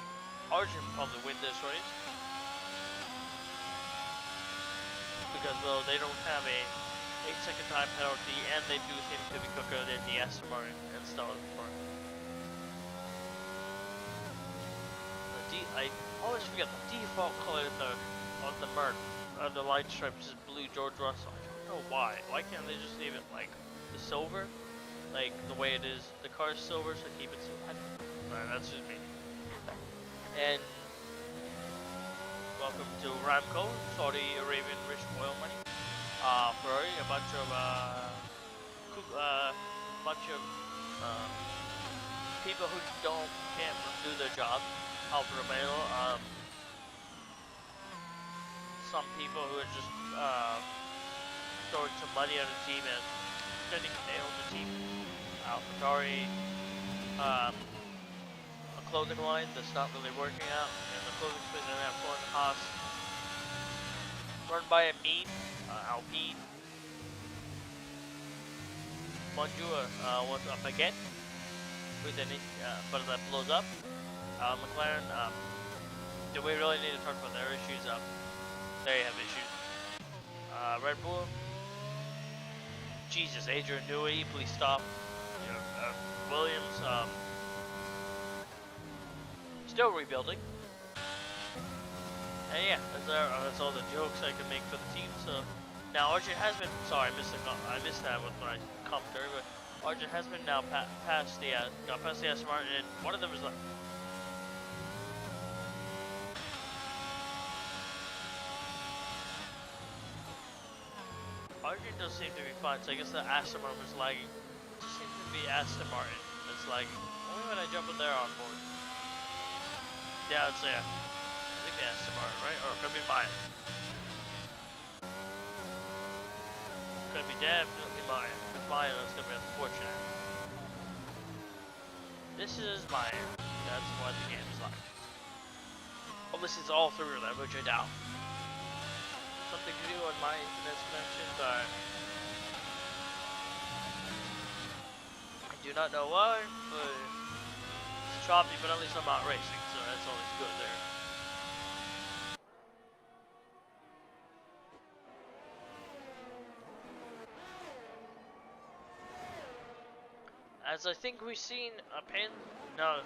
Arjun probably win this race because, well, they don't have a 8-second time penalty, and they do seem to be quicker than the Aston Martin and Stella before. I always forget the default color on the Merc, the line stripes is blue George Russell. I don't know why. Why can't they just leave it like the silver? Like the way it is, the car's silver, so keep it silver. That's just me. And welcome to Ramco, Saudi Arabian rich oil money. Ferrari, a bunch of people who can't do their job. Alfa Romeo, some people who are just throwing some money at a team and pretending they own the team. AlphaTauri, a clothing line that's not really working out, and the clothing business at F1 Haas, run by Amin, Alpine. Monjua was up again with an but that blows up. McLaren, do we really need to talk about their issues? They have issues. Red Bull, Jesus, Adrian Newey, please stop. Williams, still rebuilding. And yeah, that's all the jokes I can make for the team. So now Arjun has been. Sorry, I missed that with my commentary, but Arjun has been now past the Aston Martin, and one of them is like. Arjun does seem to be fine, so I guess the Aston Martin was lagging. It just seems to be Aston Martin that's lagging. Only when I jump in there on board. Yeah, I'd say I think the Aston Martin, right? Or it could be mine. Could be definitely mine. If it's mine, that's gonna be unfortunate. This is mine. That's what the game is like. Unless it's all three of them, which I doubt. Something to do on my internet connection, but I do not know why, but it's choppy, but at least I'm not racing, so that's always good there. As I think we've seen a pin, no,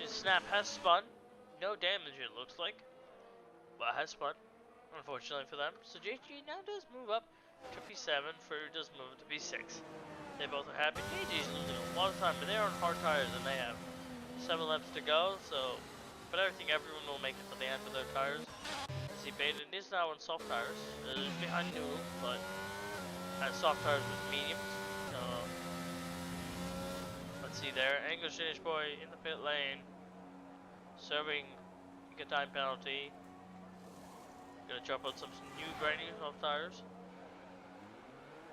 Snap has spun, no damage it looks like, but has spun. Unfortunately for them. So JG now does move up to P7, Ferrari does move to P6. They both are happy. JG's losing a lot of time, but they're on hard tires and they have 7 laps to go, so but I think everyone will make it to the end of their tires. See, Baden is now on soft tires. It is behind Newell, but soft tires with mediums. Let's see there. English Danish boy in the pit lane, serving a time penalty. Gonna jump on some new brand new soft tires.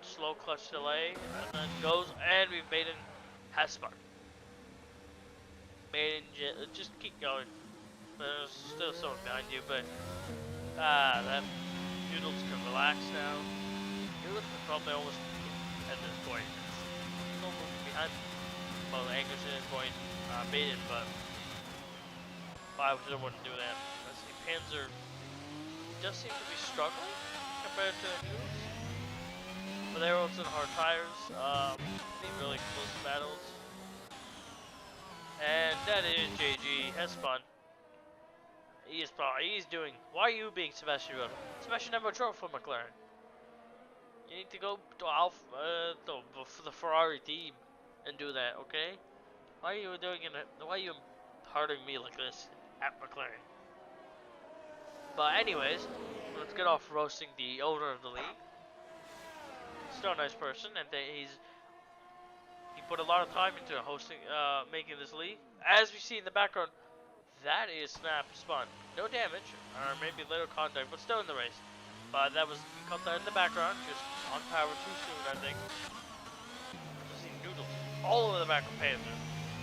Slow clutch delay, and then goes, and we've made it. Has spun. Made it. Just keep going. There's still someone behind you, but that Noodles can relax now. Noodles can probably almost at this point. It's almost behind. Well, the Anchor's in point baited, but I wouldn't do that. Let's see, Panzer does seem to be struggling compared to Noodles. But they're also in hard tires. Need really close battles. And that is JG has spun. He's doing. Why are you being Sebastian Vettel? Sebastian never drove for McLaren. You need to go to for the Ferrari team and do that, okay? Why are you doing it? Why are you hurting me like this at McLaren? But anyways, let's get off roasting the owner of the league. Still a nice person, and he put a lot of time into hosting, making this league. As we see in the background, that is Snap spun. No damage, or maybe little contact, but still in the race. But that was cut there in the background, just on power too soon, I think. Just see Noodles all over the back of Panzer.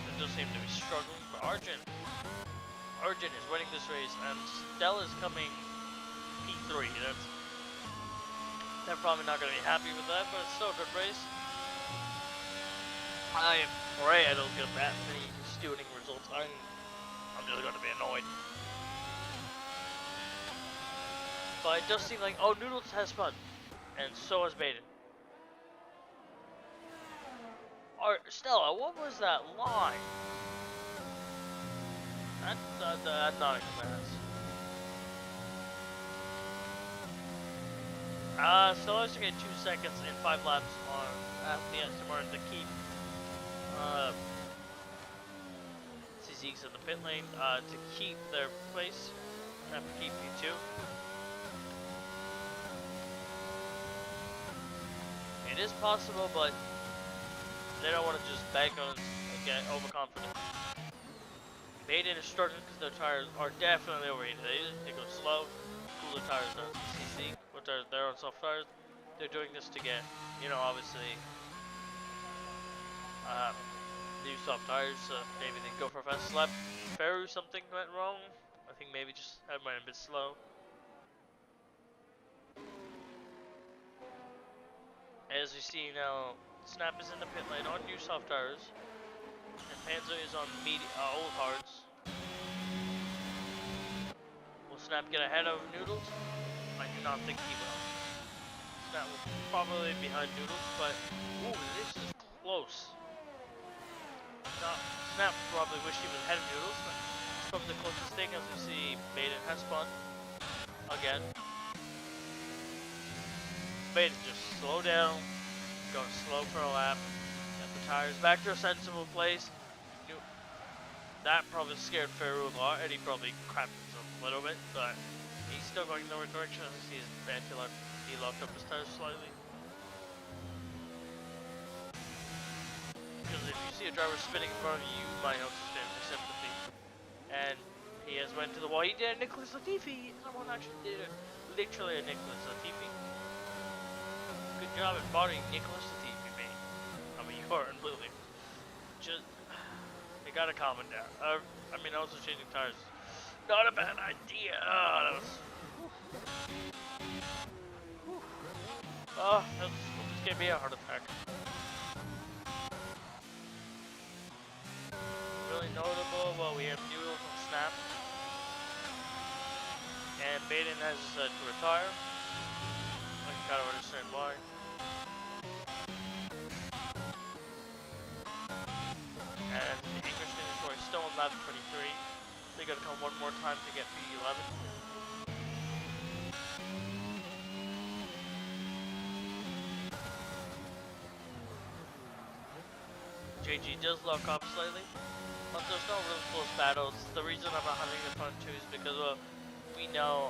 They just seem to be struggling. But Arjun is winning this race, and Stella's coming P3. They're probably not going to be happy with that, but it's still a good race. I pray I don't get that many stewing results. I'm just going to be annoyed. But it does seem like, oh, Noodles has spun, and so has Baden. Stella, what was that line? That's not a class. Stella has to get 2 seconds in 5 laps on the Aston Martin to keep Zeke's in the pit lane to keep their place. Have to keep P2. It is possible, but they don't want to just bank on and get overconfident. Baden is struggling because their tires are definitely overheated. They go slow, cool their tires down. CC, but they're on soft tires. They're doing this to get, obviously, new soft tires. So maybe they go for a fast lap. Ferru, something went wrong. I think maybe just might have been a bit slow. As you see now, Snap is in the pit lane on new soft tires, and Panzer is on old hards. Will Snap get ahead of Noodles? I do not think he will. Snap will probably be behind Noodles, but ooh, this is close. Snap probably wish he was ahead of Noodles, but it's probably the closest thing as we see Baden has spun again. Baden just slow down, go slow for a lap, get the tires back to a sensible place. That probably scared Ferru a lot, and he probably crapped himself a little bit, but he's still going in the right direction as he sees he locked up his tires slightly. Because if you see a driver spinning in front of you, you might also spin for sympathy. And he has went to the wall. He did a Nicholas Latifi. Someone actually did literally a Nicholas Latifi. Good job at bodying Nicholas Latifi, mate. I mean, you are unbelievable. Just, you gotta calm it down. Also changing tires. Not a bad idea. That was. This gave me a heart attack. Really notable. Well, we have Noodles from Snap, and Baden has decided to retire. I can kind of understand why. And the English Danish is still on lap 23. They gotta come one more time to get P11. JG does lock up slightly, but there's no real close battles. The reason I'm not having the front two is because we know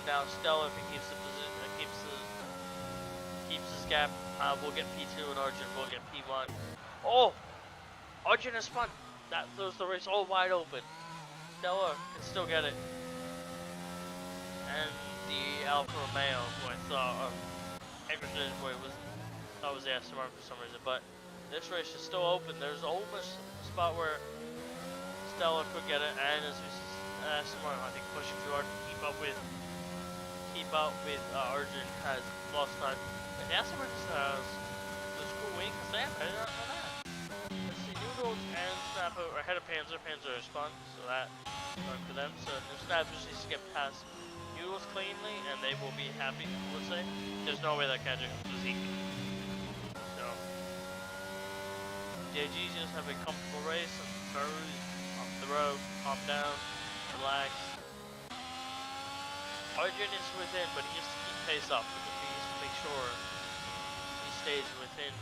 now Stella, if he keeps the position, gap. We'll get P2 and Arjun will get P1. Oh! Arjun has spun! That throws the race all wide open. Stella can still get it. And the Alfa Romeo, who I thought, thought was the Aston Martin for some reason, but this race is still open. There's almost a spot where Stella could get it, and as we Aston Martin, I think, pushing too hard to keep up with Arjun has lost time. And Aston Martin has those cool wings. Snap, I did not know that. Let's see, Noodles and Snap are ahead of Panzer. Panzer is spun, so that worked for them. So Snap just needs to get past Noodles cleanly, and they will be happy. Let's say there's no way that can do physique. So JG just have a comfortable race and cruise off the road, calm down, relax. Arjun is within, but he has to keep pace up because he needs to make sure he stays within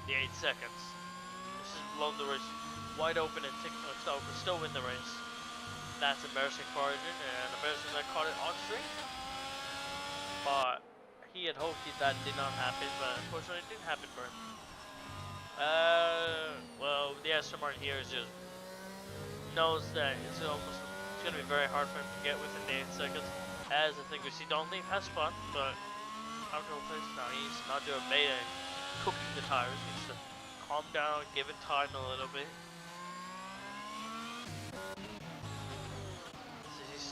the 8 seconds. This is blown the race wide open and ticking himself, but still win the race. That's embarrassing for Arjun, and embarrassing that caught it on stream. But he had hoped that did not happen, but unfortunately it didn't happen for him. Well, the Aston Martin here is just knows that it's going to be very hard for him to get within the 8 seconds. As I think we see Don't Leave has fun, but outdoor place now he needs to not do a beta and cooking the tires. He needs to calm down, give it time a little bit.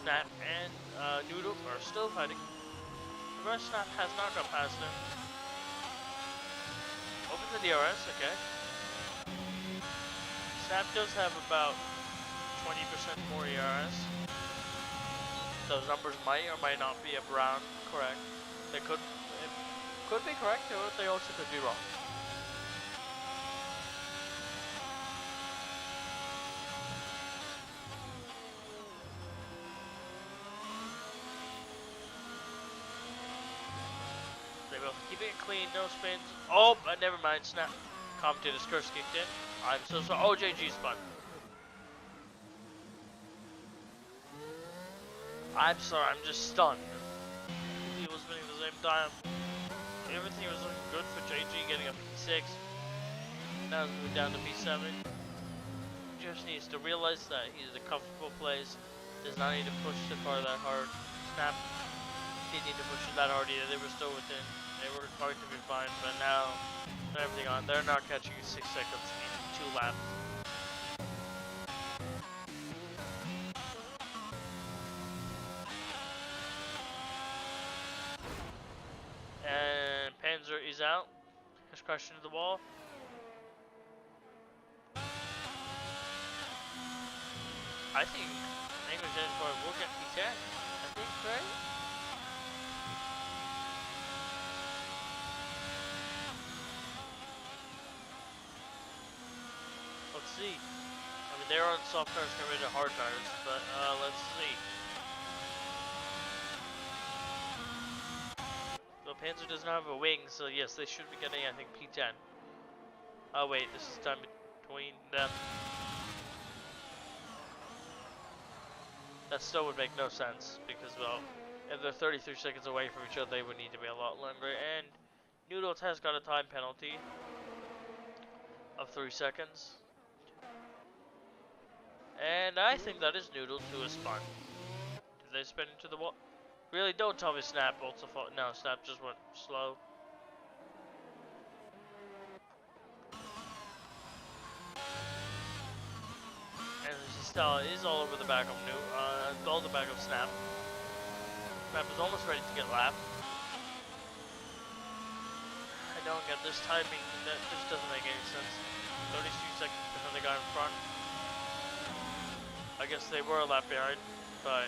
Snap and Noodle are still fighting. Reverse Snap has not got past him. Open the DRS, okay. Snap does have about 20% more ERS. Those numbers might or might not be around correct. They could be correct, or they also could be wrong. They both keeping it clean, no spins. Oh, but never mind. Snap. Commentator's curse kicked in. I'm so sorry. Oh, JG spun. I'm sorry, I'm just stunned. He was spinning at the same time. Everything was looking good for JG getting a P6. Now he's moving down to P7. Just needs to realize that he's in a comfortable place. Does not need to push the car that hard. Snap didn't need to push it that hard either. They were still within. They were going to be fine, but now everything on. They're not catching 6 seconds in 2 laps. And Panzer is out. Has crashed into the wall. I think English Edinburgh will get P10. I think, right? Let's see. I mean, they're on soft tires compared to hard tires, but let's see. The Panzer does not have a wing, so yes, they should be getting, I think, P10. Oh wait, this is time between them. That still would make no sense, because, well, if they're 33 seconds away from each other, they would need to be a lot longer. And Noodles has got a time penalty of 3 seconds. And I think that is Noodles who is spun. Did they spin into the wall? Really, don't tell me Snap also fought. No, Snap just went slow. And Stella is all over the back of all the back of Snap. Snap is almost ready to get lapped. I don't get this timing. That just doesn't make any sense. 32 seconds behind the guy in front. I guess they were a lap behind, but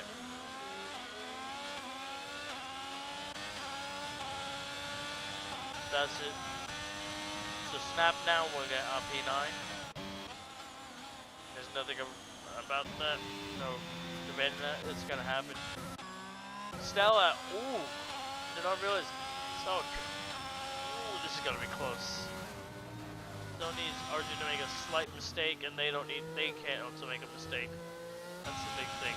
that's it. So Snap now will get a P9. There's nothing about that. No debating that. It's gonna happen. Stella, ooh, did not realize. So, ooh, this is gonna be close. Don't need Arjun to make a slight mistake, and they can't also make a mistake. That's the big thing.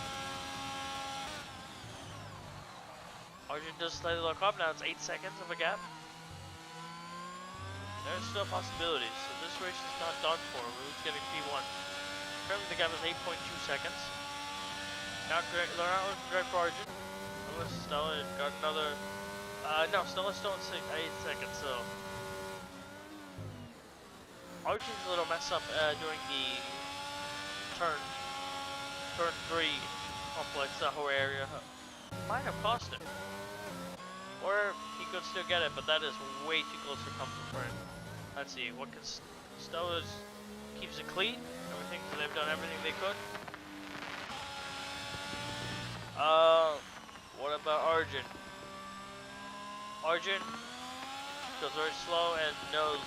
Arjun does slightly look up now. It's 8 seconds of a gap. there's still possibilities. So this race is not done for. Who's getting P1? Currently the guy was 8.2 seconds. Not great. They're not looking great for Arjun. Unless Stella got another. No, Stella's still in 8 seconds. So Arjun's a little mess up during the turn 3 complex, that whole area. Might have cost him. Or he could still get it, but that is way too close for comfort for him. Let's see, what can Stella keeps it clean, everything, so they've done everything they could. What about Arjun? Arjun goes very slow and knows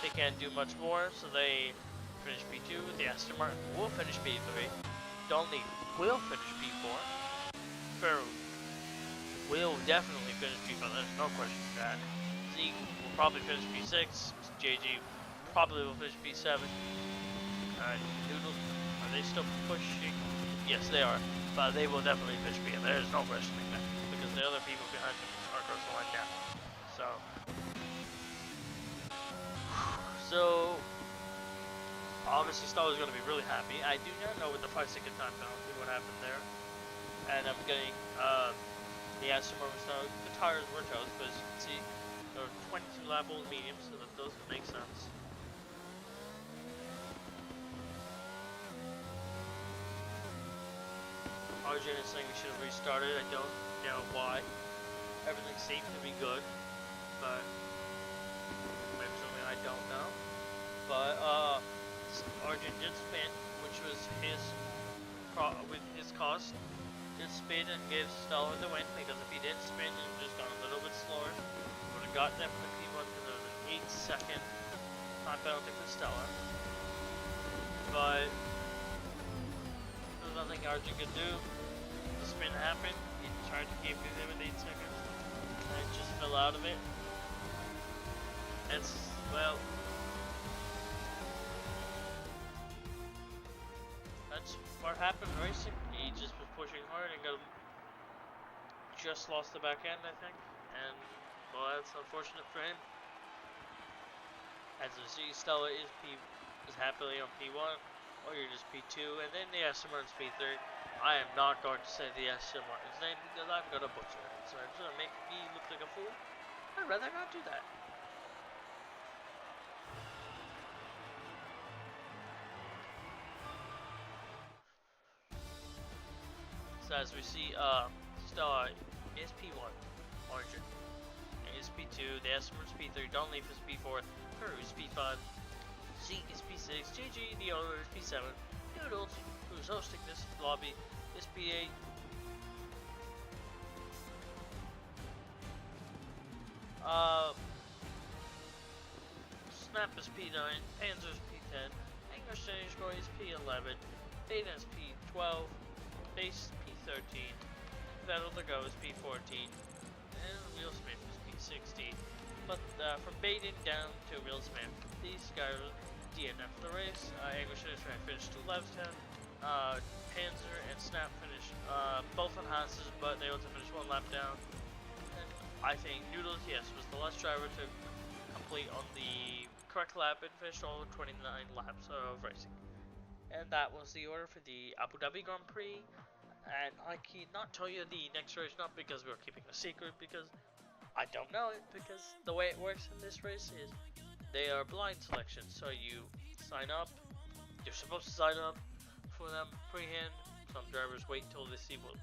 they can't do much more, so they finish P2. The Aston Martin will finish P3. Donley will finish P4. Ferro will definitely finish P5, there's no question to that. Zeke will probably finish P6, JG probably will finish P7. Noodles, are they still pushing? Yes, they are, but they will definitely finish P, there's no questioning that, because the other people behind them are across the line now. So obviously Stella's going to be really happy. I do not know with the 5-second time penalty what happened there. And I'm getting the Aston Martin style. The tires were toast, but as you can see, there are 22 lap old mediums, so that doesn't make sense. Arjun is saying we should have restarted. I don't know why. Everything seems to be good, but maybe something I don't know. But Arjun did spin, which was with his cost. Did spin and gave Stella the win, because if he didn't spin and just gone a little bit slower, would have got them the P1 because there was an 8-second time penalty for Stella. But there's nothing Arjun could do. The spin happened. He tried to keep it in with 8 seconds, and it just fell out of it. It's, well, that's what happened racing. He just was pushing hard and just lost the back end, I think. And, well, that's unfortunate for him. As you see, Stella is happily on P1, or you're just P2, and then the Aston Martin's P3. I am not going to say the Aston Martin's name because I'm going to butcher it. So it's going to make me look like a fool. I'd rather not do that. So as we see, Stella is P1, Arjun is P2, the Aston Martin's P3, Donleaf is P4, Peru is P5, Zeke is P6, JG, the owner, is P7, Noodles, who's hosting this lobby, is P8. Snap is P9, Panzer is P10, English Score is P11, Data is P12, Base P13, Vettel to Go is P14, and Wheel Smith is P16. But from Baden down to Wheel Smith, these guys DNF the race. English finished 2 laps down. Panzer and Snap finished both on Haas's, but they also finished 1 lap down. And I think Noodles, yes, was the last driver to complete on the correct lap and finish all 29 laps of racing. And that was the order for the Abu Dhabi Grand Prix. And I cannot tell you the next race, not because we're keeping a secret, because I don't know it, because the way it works in this race is they are blind selection. So you sign up, you're supposed to sign up for them pre-hand. Some drivers wait till they see what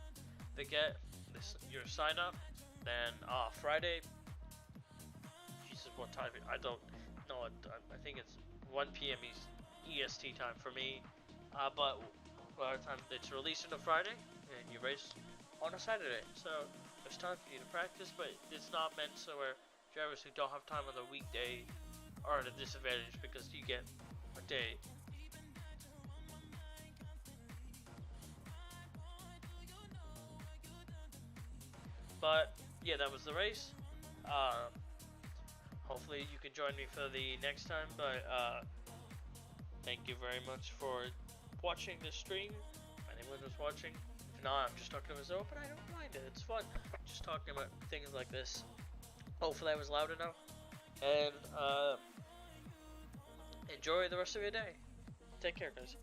they get, your sign up. Then Friday, Jesus, what time? I don't know. I think it's 1 p.m. EST time for me. But by the time it's released on a Friday, and you race on a Saturday. So there's time for you to practice, but it's not meant so where drivers who don't have time on the weekday are at a disadvantage because you get a day. But yeah, that was the race. Hopefully you can join me for the next time, but thank you very much for watching this stream. Anyone who's watching, if not, I'm just talking to myself, but I don't mind it. It's fun, just talking about things like this. Hopefully I was loud enough. And enjoy the rest of your day. Take care, guys.